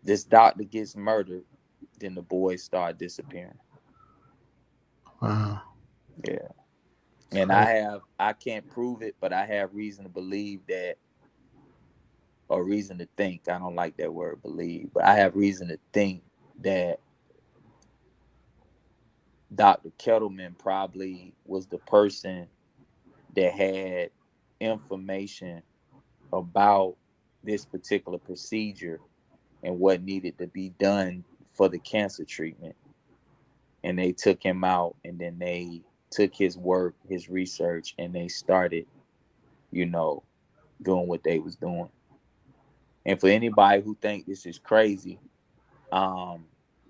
this doctor gets murdered, then the boys start disappearing. Wow. Yeah. And I can't prove it, but I have reason to believe that, or reason to think, I don't like that word believe, but I have reason to think that Dr. Kettleman probably was the person that had information about this particular procedure and what needed to be done for the cancer treatment. And they took him out, and then they took his work, his research, and they started, doing what they was doing. And for anybody who think this is crazy,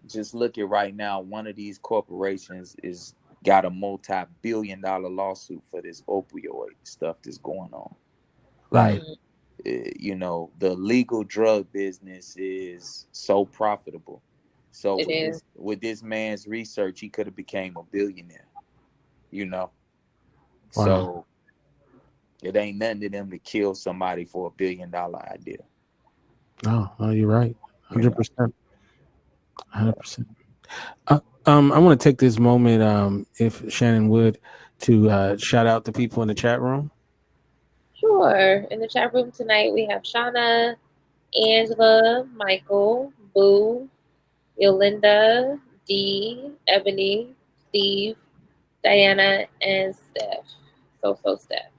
just look at right now, one of these corporations is got a multi-billion-dollar lawsuit for this opioid stuff that's going on. Like, the legal drug business is so profitable. So with this man's research, he could have became a billionaire, Wow. So it ain't nothing to them to kill somebody for $1 billion idea. Oh, you're right. 100%. 100%. I want to take this moment, if Shannon would, to shout out the people in the chat room. Sure. In the chat room tonight, we have Shauna, Angela, Michael, Boo, Yolinda, Dee, Ebony, Steve, Diana, and Steph. So Steph.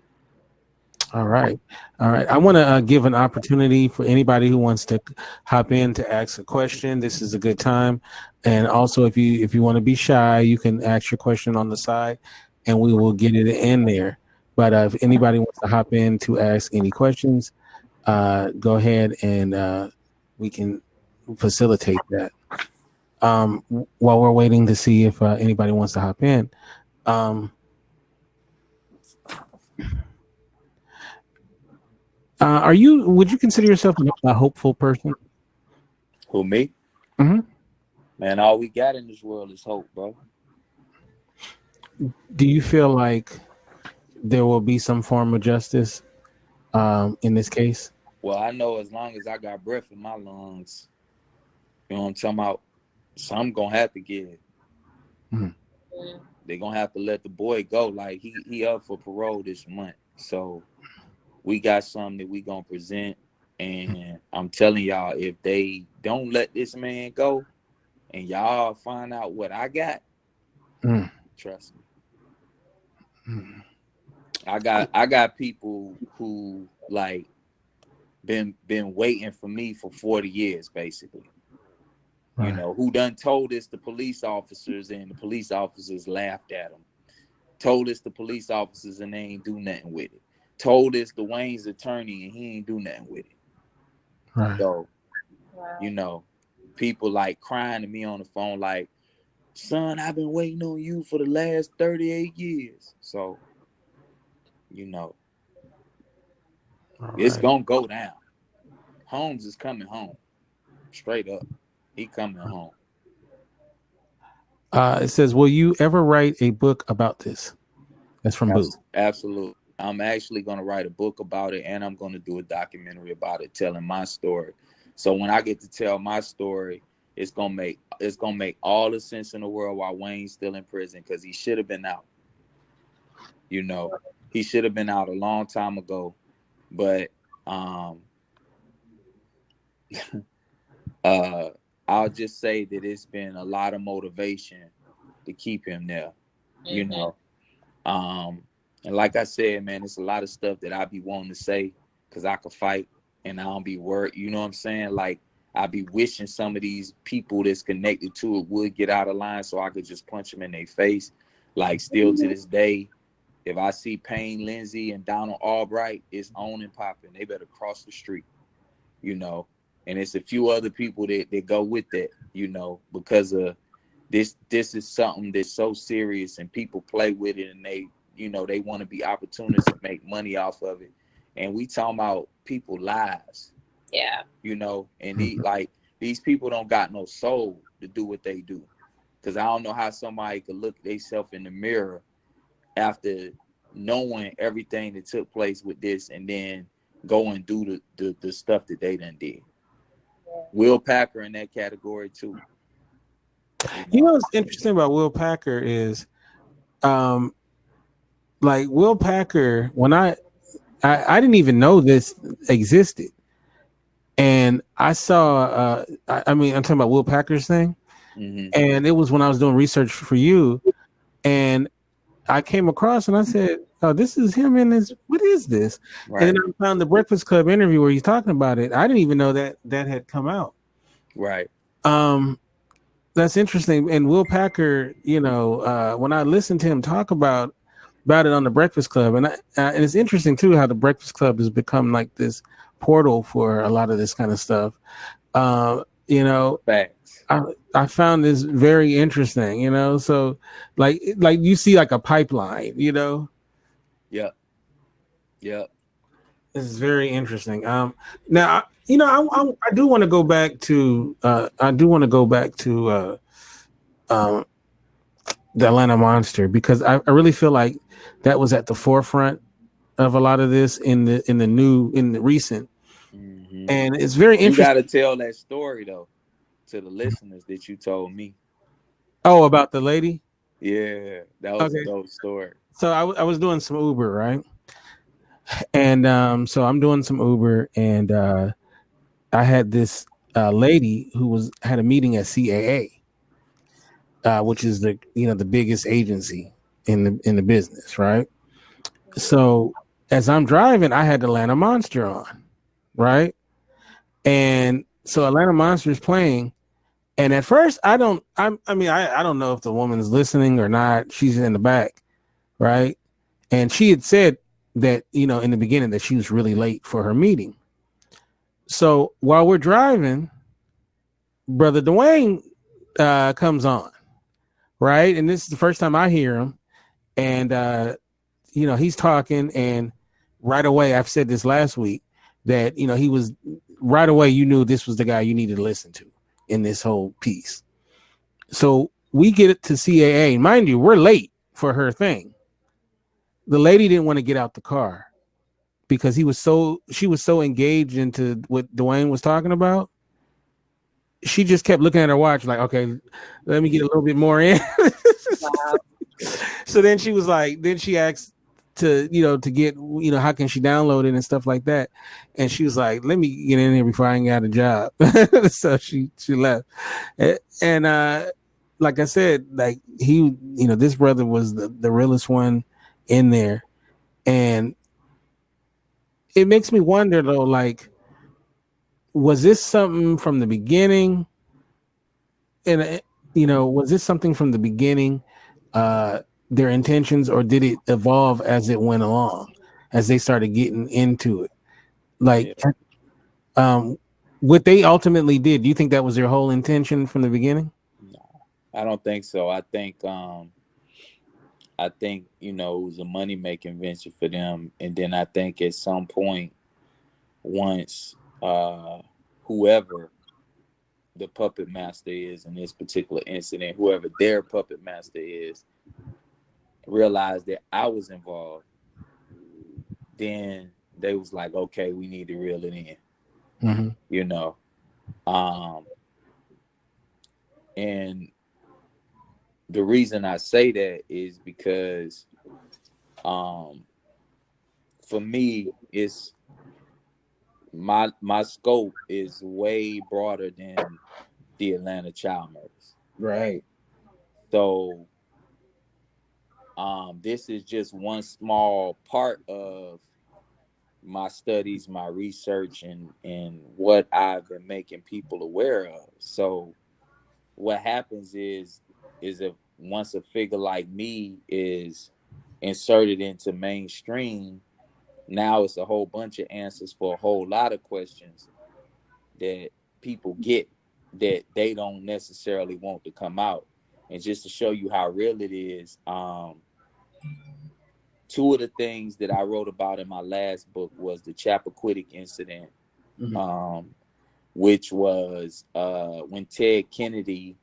All right. I want to give an opportunity for anybody who wants to hop in to ask a question. This is a good time. And also, if you want to be shy, you can ask your question on the side, and we will get it in there. But if anybody wants to hop in to ask any questions, go ahead and we can facilitate that. While we're waiting to see if anybody wants to hop in. Would you consider yourself a hopeful person? Who, me? Mm-hmm. Man, all we got in this world is hope, bro. Do you feel like there will be some form of justice in this case? Well, I know as long as I got breath in my lungs, you know what I'm talking about, some gonna have to give. Mm-hmm. They're gonna have to let the boy go. Like, he up for parole this month. So we got something that we gonna present. And I'm telling y'all, if they don't let this man go and y'all find out what I got, trust me. I got people who like been waiting for me for 40 years, basically. Right. Who done told this to police officers, and the police officers laughed at them. Told this to police officers and they ain't do nothing with it. Told this to Wayne's attorney and he ain't do nothing with it. Right. So, people like crying to me on the phone like, son, I've been waiting on you for the last 38 years. So, it's gonna go down. Holmes is coming home. Straight up. He coming home. It says, will you ever write a book about this? That's from Boo. Absolutely. I'm actually going to write a book about it, and I'm going to do a documentary about it, telling my story. So when I get to tell my story, it's going to make all the sense in the world why Wayne's still in prison, because he should have been out. He should have been out a long time ago. But I'll just say that it's been a lot of motivation to keep him there, and like I said, man, it's a lot of stuff that I be wanting to say because I could fight and I don't be worried. You know what I'm saying? Like, I be wishing some of these people that's connected to it would get out of line so I could just punch them in their face. Like, still to this day, if I see Payne Lindsay and Donald Albright, it's on and popping. They better cross the street, And it's a few other people that go with that, because of this is something that's so serious and people play with it and they want to be opportunists and make money off of it. And we talking about people lives. Yeah. And these people don't got no soul to do what they do. Because I don't know how somebody could look at themselves in the mirror after knowing everything that took place with this and then go and do the stuff that they done did. Will Packer in that category too. You know what's interesting about Will Packer is, like Will Packer, when I didn't even know this existed, and I saw, I mean, I'm talking about Will Packer's thing, and it was when I was doing research for you, and I came across and I said, "Oh, this is him in this. What is this?" Right. And then I found the Breakfast Club interview where he's talking about it. I didn't even know that had come out. Right. That's interesting. And Will Packer, you know, when I listened to him talk about it on the Breakfast Club, and and it's interesting too how the Breakfast Club has become like this portal for a lot of this kind of stuff. You know, facts. I found this very interesting, you know. So like you see like a pipeline, you know. Yeah. Yeah. This is very interesting. Now you know I do want to go back to the Atlanta Monster, because I really feel like that was at the forefront of a lot of this in the recent. And it's very interesting. You got to tell that story though to the listeners that you told me. Oh, about the lady? Yeah, that was a dope story. So I was doing some Uber, right? And so I'm doing some Uber, and I had this lady who had a meeting at CAA, which is the biggest agency in the business, right? So as I'm driving, I had Atlanta Monster on, right? And so Atlanta Monster is playing, and at first I don't know if the woman's listening or not. She's in the back, right? And she had said that, you know, in the beginning that she was really late for her meeting. So while we're driving, Brother DeWayne comes on, right? And this is the first time I hear him. And, you know, he's talking, and right away, I've said this last week, that, you know, he was right away, you knew this was the guy you needed to listen to in this whole piece. So we get it to CAA. Mind you, we're late for her thing. The lady didn't want to get out the car because she was so engaged into what DeWayne was talking about. She just kept looking at her watch like, okay, let me get a little bit more in. Wow. So then she was like, then she asked to get, how can she download it and stuff like that. And she was like, let me get in here before I got a job. So she left. And like I said, like this brother was the realest one in there. And it makes me wonder though, like, was this something from the beginning? And was this something from the beginning, their intentions, or did it evolve as it went along, as they started getting into it? Like, what they ultimately did, do you think that was their whole intention from the beginning? No, I don't think so. I think it was a money-making venture for them. And then I think at some point, once whoever the puppet master is in this particular incident, whoever their puppet master is, realized that I was involved, then they was like, okay, we need to reel it in. And the reason I say that is because for me, it's my scope is way broader than the Atlanta child murders. Right. So this is just one small part of my studies, my research, and what I've been making people aware of. So what happens is if once a figure like me is inserted into mainstream, now it's a whole bunch of answers for a whole lot of questions that people get that they don't necessarily want to come out. And just to show you how real it is, two of the things that I wrote about in my last book was the Chappaquiddick Incident, which was when Ted Kennedy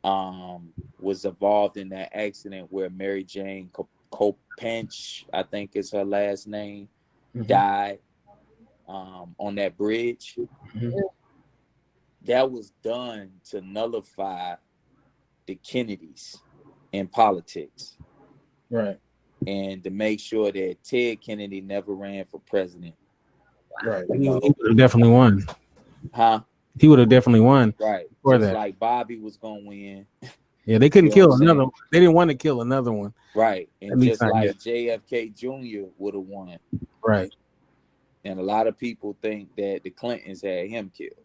was involved in that accident where Mary Jane Copench, I think is her last name, died. on that bridge. Mhm. That was done to nullify the Kennedys in politics, Right. and to make sure that Ted Kennedy never ran for president. Right. You He know, would have definitely won. huh? He would have definitely won Right. for Just that. like Bobby was gonna win. Yeah, they couldn't You know what kill I'm saying? another. They didn't want to kill another one. Right. At And least just not like yet. JFK Jr. would have won. Right. And a lot of people think that the Clintons had him killed,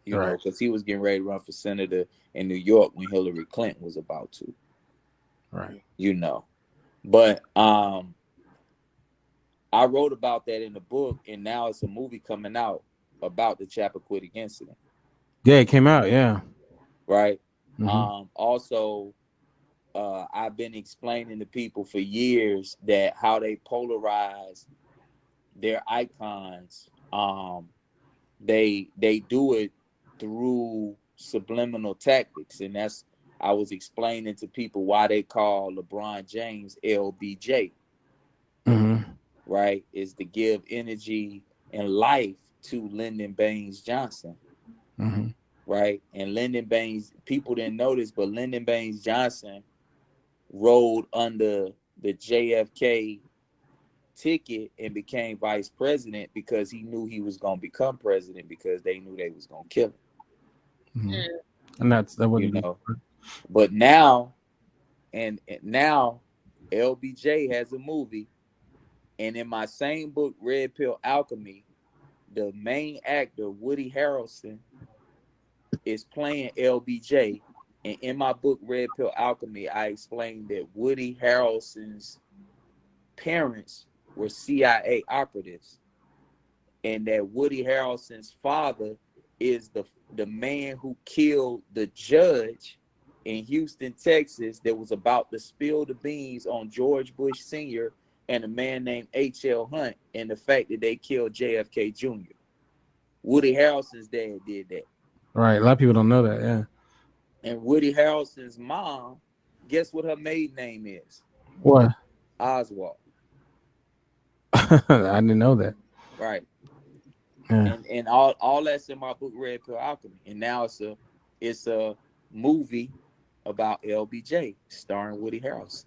you know, Right. because he was getting ready to run for senator in New York when Hillary Clinton was about to, Right. you know. But I wrote about that in the book, and now it's a movie coming out about the Chappaquiddick Incident. Yeah, it came out. Yeah. Right. Mhm. Also, I've been explaining to people for years that how they polarize their icons. They do it through subliminal tactics, and that's, I was explaining to people why they call LeBron James LBJ. Mhm. Right, is to give energy and life to Lyndon Baines Johnson. Mhm. Right, and Lyndon Baines, people didn't notice, but Lyndon Baines Johnson rode under the JFK ticket and became vice president because he knew he was going to become president, because they knew they was going to kill him. Mhm. And that's that what You he did. know, but now and now LBJ has a movie, and in my same book, Red Pill Alchemy, the main actor Woody Harrelson is playing LBJ. And in my book, Red Pill Alchemy, I explained that Woody Harrelson's parents were CIA operatives, and that Woody Harrelson's father is the man who killed the judge in Houston, Texas, that was about to spill the beans on George Bush Sr. and a man named H.L. Hunt, and the fact that they killed JFK Jr. Woody Harrelson's dad did that. Right. A lot of people don't know that. Yeah. And Woody Harrelson's mom, guess what her maiden name is? What? Oswald. I didn't know that. Right. Yeah. And all that's in my book, Red Pill Alchemy. And now it's a movie about LBJ starring Woody Harrelson.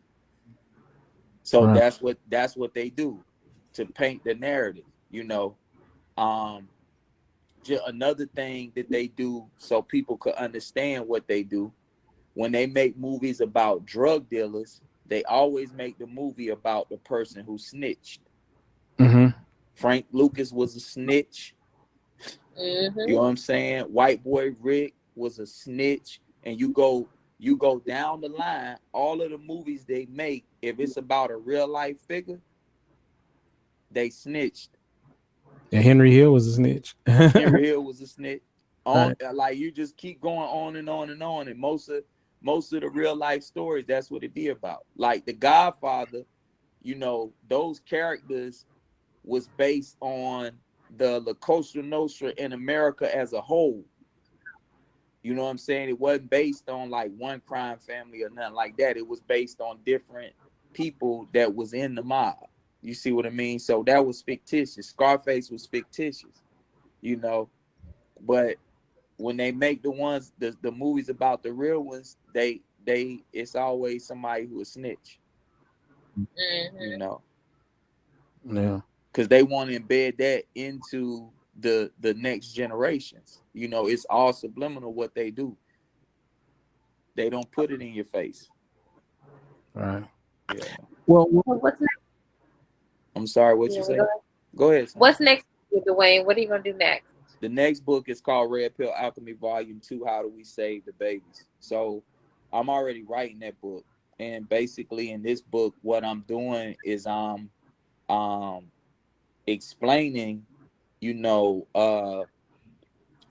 So Right. that's what they do to paint the narrative, you know. Just another thing that they do so people could understand what they do, when they make movies about drug dealers, they always make the movie about the person who snitched. Mhm. Frank Lucas was a snitch. Mm-hmm. You know what I'm saying? White Boy Rick was a snitch. And you go down the line, all of the movies they make, if it's about a real life figure, they snitched. Yeah, Henry Hill was a snitch. Henry Hill was a snitch. Right. Like, you just keep going on and on and on. And most of the real life stories, that's what it be about. Like The Godfather, you know, those characters was based on the La Cosa Nostra in America as a whole. You know what I'm saying? It wasn't based on like one crime family or nothing like that. It was based on different people that was in the mob. You see what I mean? So that was fictitious. Scarface was fictitious, you know. But when they make the movies about the real ones, they it's always somebody who is snitch, Mm-hmm. you know, Yeah. because they want to embed that into the next generations. You know, it's all subliminal what they do. They don't put it in your face. Right. Yeah. Well, Well, what's next? I'm sorry, what Yeah, you we say? go. Go ahead. Son. What's next, DeWayne? What are you gonna do next? The next book is called Red Pill Alchemy Volume 2, How Do We Save the Babies? So I'm already writing that book. And basically in this book, what I'm doing is I'm explaining, you know,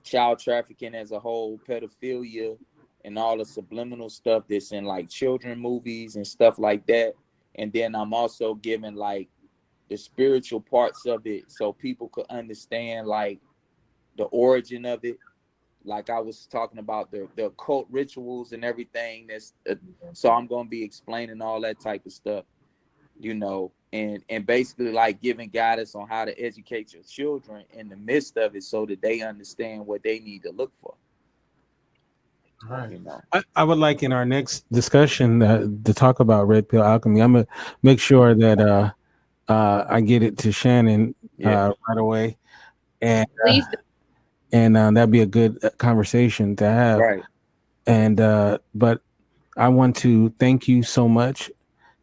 child trafficking as a whole, pedophilia, and all the subliminal stuff that's in like children movies and stuff like that. And then I'm also giving like the spiritual parts of it so people could understand like the origin of it. Like I was talking about the occult rituals and everything. So I'm going to be explaining all that type of stuff. and basically like giving guidance on how to educate your children in the midst of it so that they understand what they need to look for. All right. I would like in our next discussion to talk about red pill alchemy. I'm gonna make sure that I get it to Shannon right away, and Please do. and that'd be a good conversation to have. Right. And but I want to thank you so much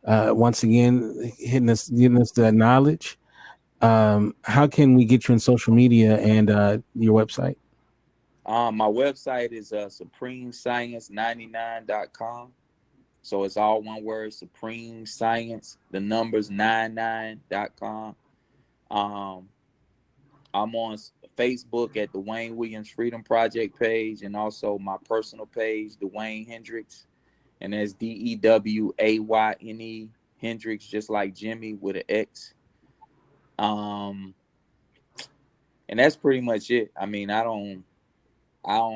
once again, giving us the knowledge. How can we get you on social media and your website? My website is supremescience99.com. So it's all one word, Supreme Science, the numbers 99.com. I'm on Facebook at the Wayne Williams Freedom Project page, and also my personal page, DeWayne Hendrix, and that's DEWAYNE Hendrix, just like Jimmy with an X. And that's pretty much it. I mean, I don't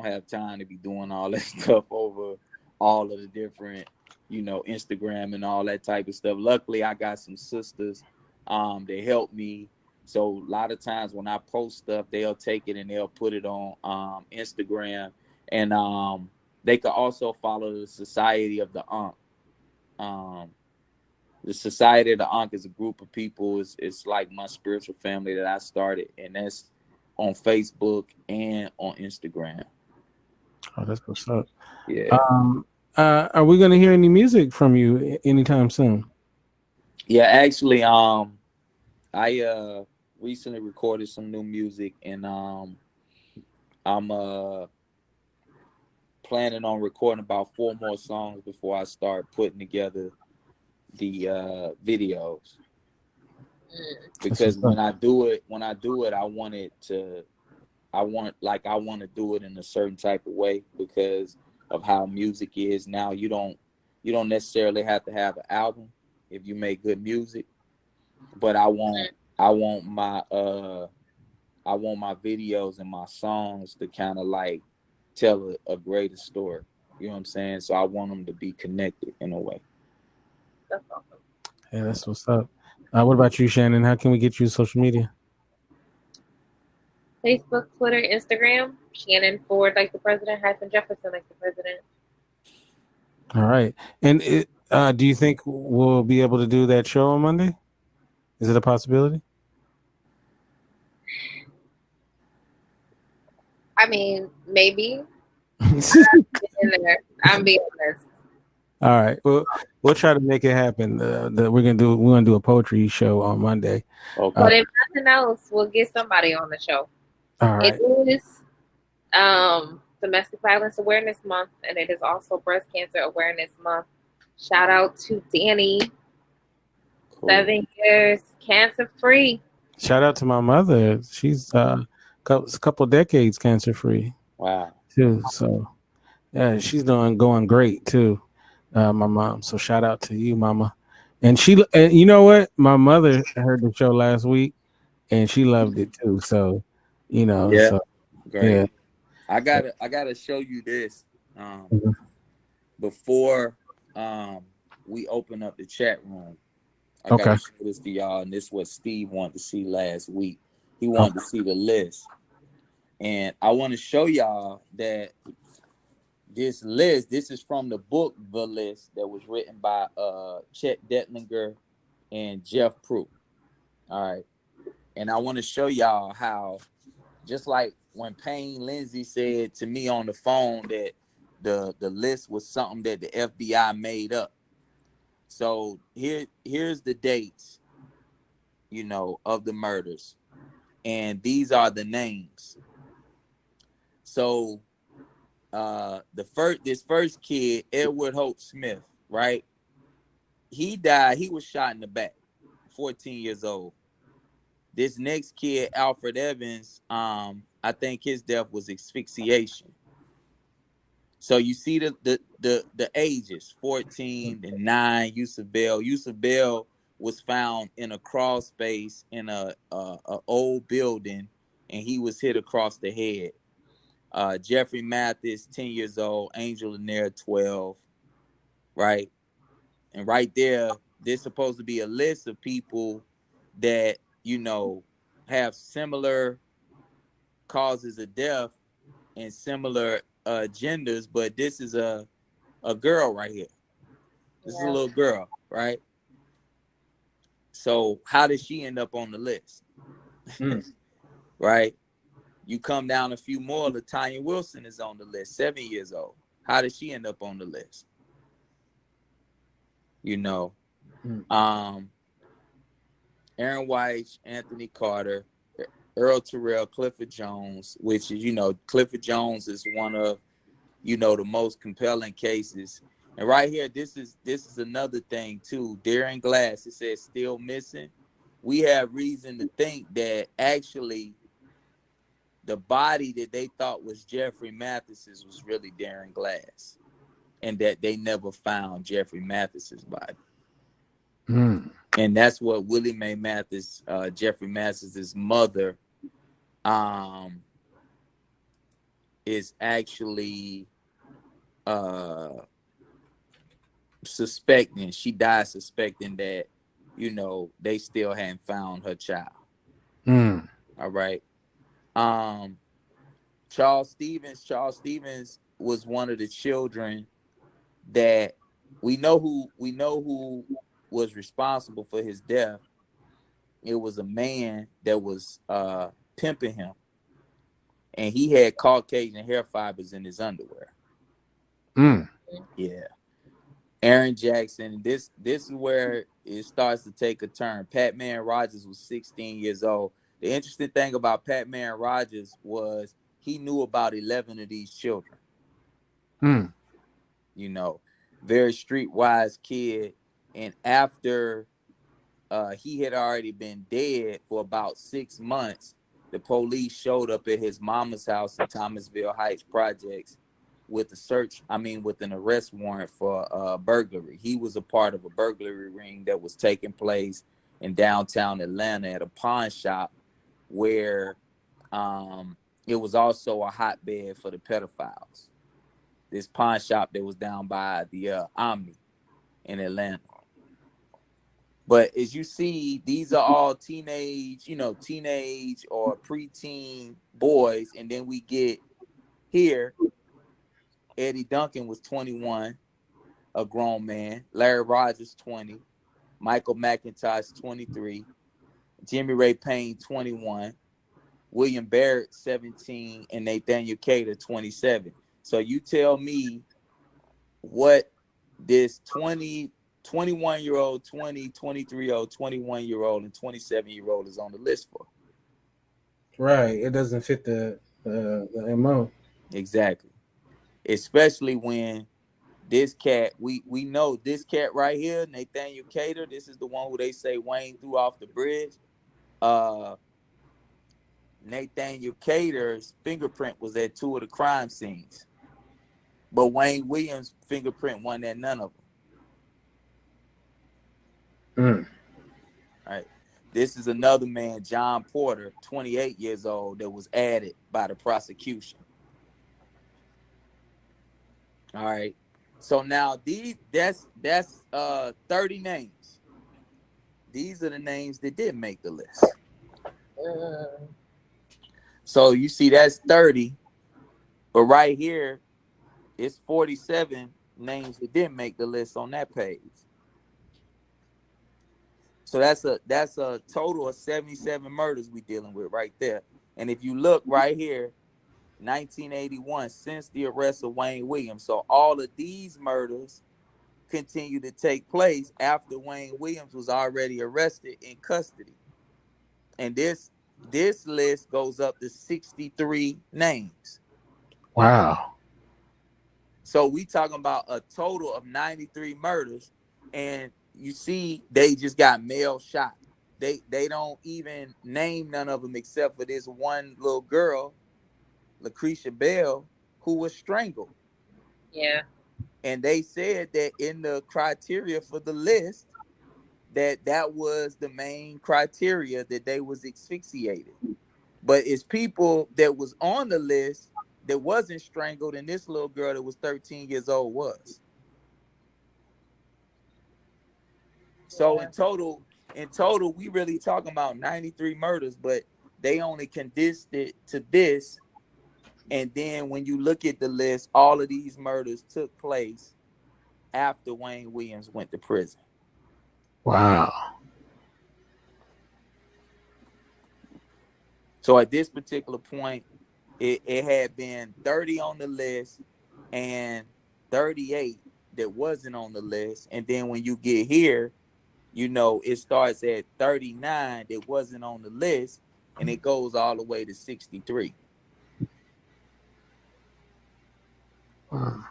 have time to be doing all that stuff over all of the different, Instagram and all that type of stuff. Luckily, I got some sisters that help me. So a lot of times when I post stuff, they'll take it and they'll put it on Instagram. And they could also follow the Society of the Ankh. The Society of the Ankh is a group of people. It's like my spiritual family that I started, and that's on Facebook and on Instagram. Oh, that's what's up. Yeah. Are we going to hear any music from you anytime soon? Yeah, actually, I recently recorded some new music, and I'm planning on recording about 4 more songs before I start putting together the videos. Because when I do it, I want to do it in a certain type of way because of how music is now. You don't necessarily have to have an album if you make good music, but I want my videos and my songs to kind of like tell a greater story. You know what I'm saying? So I want them to be connected in a way. That's awesome. Yeah, that's what's up. What about you, Shannon? How can we get you social media? Facebook, Twitter, Instagram, Shannon Ford like the president, hyphen Jefferson like the president. All right. And do you think we'll be able to do that show on Monday? Is it a possibility? I mean, maybe. I'm being honest. All right. Well, we'll try to make it happen. We're gonna do a poetry show on Monday. Okay. But if nothing else, we'll get somebody on the show. All right. It is Domestic Violence Awareness Month, and it is also Breast Cancer Awareness Month. Shout out to Danny. Cool. 7 years cancer free. Shout out to my mother. She's a couple decades cancer free. Wow. Too. So yeah, she's going great too. My mom. So shout out to you, mama. And you know what? My mother heard the show last week, and she loved it too. So, yeah, so, great. Yeah. I gotta show you this before we open up the chat room. I gotta show this to y'all, and this is what Steve wanted to see last week. He wanted to see the list, and I want to show y'all that this list. This is from the book The List that was written by Chet Detlinger and Jeff Prue. All right, and I want to show y'all how, just like when Payne Lindsay said to me on the phone that the list was something that the FBI made up. So here's the dates, of the murders, and these are the names. So this first kid, Edward Hope Smith, right? He died. He was shot in the back, 14 years old. This next kid, Alfred Evans, I think his death was asphyxiation. So you see the ages, 14 and 9. Yusuf Bell was found in a crawl space in a old building, and he was hit across the head. Jeffrey Mathis, 10 years old. Angel Lanier, 12. Right, and right there there's supposed to be a list of people that, you know, have similar causes of death and similar genders, but this is a girl right here. This is a little girl, right? So how did she end up on the list? Right? You come down a few more, LaTanya Wilson is on the list, 7 years old. How did she end up on the list? You know, Aaron White, Anthony Carter, Earl Terrell, Clifford Jones, which is, you know, Clifford Jones is one of, you know, the most compelling cases. And right here, this is another thing too. Darren Glass, it says still missing. We have reason to think that actually the body that they thought was Jeffrey Mathis's was really Darren Glass, and that they never found Jeffrey Mathis's body. And that's what Willie Mae Mathis, Jeffrey Mathis's mother, is actually suspecting. She died suspecting that, you know, they still hadn't found her child. All right. Charles Stevens was one of the children that we know who was responsible for his death. It was a man that was pimping him, and he had Caucasian hair fibers in his underwear. Yeah. Aaron Jackson, this is where it starts to take a turn. Pat Man Rogers was 16 years old. The interesting thing about Pat Man Rogers was he knew about 11 of these children. You know, very streetwise kid. And after he had already been dead for about 6 months, the police showed up at his mama's house in Thomasville Heights Projects with an arrest warrant for burglary. He was a part of a burglary ring that was taking place in downtown Atlanta at a pawn shop where it was also a hotbed for the pedophiles. This pawn shop that was down by the Omni in Atlanta. But as you see, these are all teenage or preteen boys. And then we get here, Eddie Duncan was 21, a grown man. Larry Rogers, 20. Michael McIntosh, 23. Jimmy Ray Payne, 21. William Barrett, 17. And Nathaniel Cater, 27. So you tell me what this 21-year-old, 20, 23-year-old, 21-year-old, and 27-year-old is on the list for. Right. It doesn't fit the MO. Exactly. Especially when this cat, we know this cat right here, Nathaniel Cater, this is the one who they say Wayne threw off the bridge. Nathaniel Cater's fingerprint was at 2 of the crime scenes. But Wayne Williams' fingerprint wasn't at none of them. All right. This is another man, John Porter, 28 years old, that was added by the prosecution. All right. So now that's 30 names. These are the names that didn't make the list. So you see that's 30, but right here it's 47 names that didn't make the list on that page. So that's a total of 77 murders we dealing with right there. And if you look right here, 1981, since the arrest of Wayne Williams. So all of these murders continue to take place after Wayne Williams was already arrested in custody. And this list goes up to 63 names. Wow. So we talking about a total of 93 murders. And you see, they just got male shot. They don't even name none of them except for this one little girl, Lucretia Bell, who was strangled. Yeah. And they said that in the criteria for the list, that was the main criteria, that they was asphyxiated. But it's people that was on the list that wasn't strangled, and this little girl that was 13 years old was. So in total, we really talking about 93 murders, but they only condensed it to this. And then when you look at the list, all of these murders took place after Wayne Williams went to prison. Wow. So at this particular point, it had been 30 on the list and 38 that wasn't on the list. And then when you get here, you know, it starts at 39 that wasn't on the list, and it goes all the way to 63. Wow.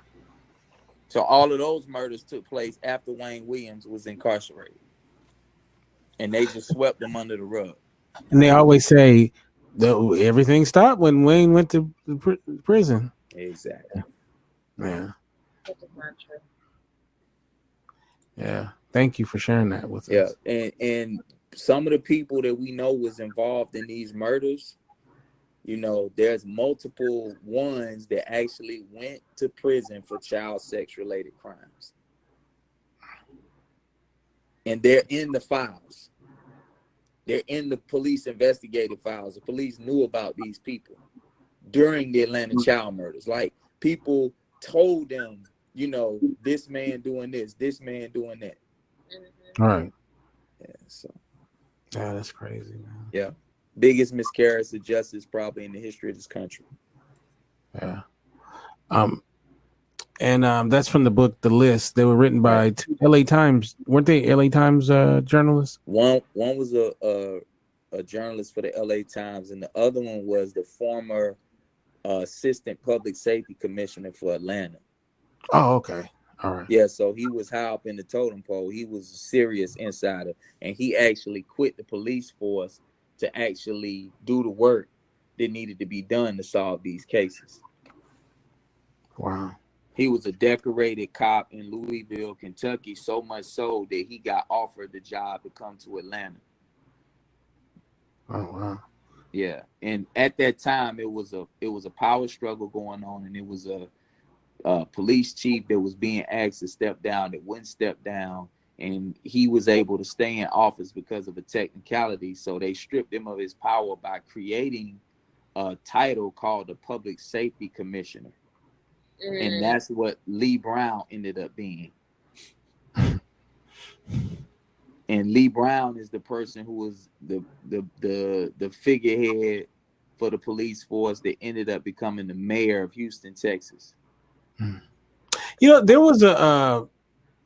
So all of those murders took place after Wayne Williams was incarcerated. And they just swept them under the rug. And they always say that everything stopped when Wayne went to prison. Exactly. Yeah. That is not true. Yeah. Thank you for sharing that with us. Yeah. And some of the people that we know was involved in these murders, you know, there's multiple ones that actually went to prison for child sex related crimes. And they're in the files. They're in the police investigative files. The police knew about these people during the Atlanta child murders. Like, people told them, you know, this man doing this man doing that. All right. Yeah, so. Yeah, that's crazy, man. Yeah. Biggest miscarriage of justice probably in the history of this country. Yeah. And that's from the book The List. They were written by two LA Times. Weren't they LA Times journalists? One was a journalist for the LA Times, and the other one was the former assistant public safety commissioner for Atlanta. Oh, okay. All right. Yeah, so he was high up in the totem pole. He was a serious insider, and he actually quit the police force to actually do the work that needed to be done to solve these cases. Wow. He was a decorated cop in Louisville, Kentucky, so much so that he got offered the job to come to Atlanta. Oh, wow. Yeah, and at that time, it was a power struggle going on, and it was a police chief that was being asked to step down that wouldn't step down, and he was able to stay in office because of a technicality. So they stripped him of his power by creating a title called the Public Safety Commissioner. And that's what Lee Brown ended up being. And Lee Brown is the person who was the figurehead for the police force that ended up becoming the mayor of Houston, Texas. You know, there was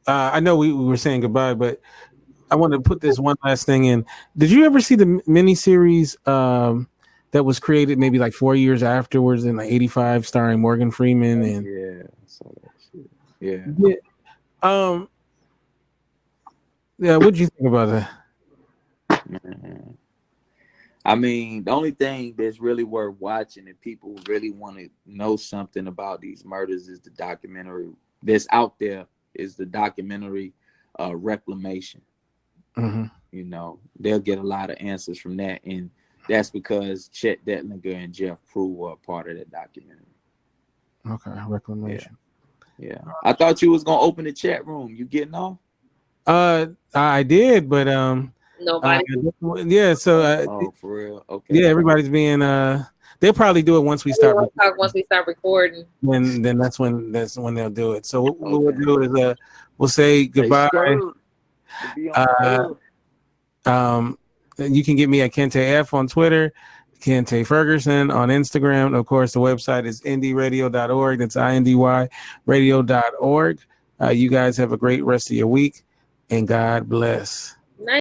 I know we were saying goodbye, but I want to put this one last thing in. Did you ever see the miniseries that was created maybe like 4 years afterwards in like 85, starring Morgan Freeman? And yeah, I saw that shit. Yeah. Yeah, what did you think about that? I mean, the only thing that's really worth watching if people really want to know something about these murders is the documentary that's out there, is the documentary Reclamation. Mm-hmm. You know, they'll get a lot of answers from that, and that's because Chet Detlinger and Jeff Prue were a part of that documentary. Okay, Reclamation. Yeah. I thought you was gonna open the chat room. You getting off? I did, but nobody. Yeah, so oh, for real? Okay. Yeah, everybody's being they'll probably do it once we start. Once we start recording, then that's when they'll do it. So what we'll do is we'll say goodbye. You can get me at Kente F on Twitter, Kente Ferguson on Instagram. Of course, the website is indyradio.org. That's INDY radio.org. You guys have a great rest of your week, and God bless.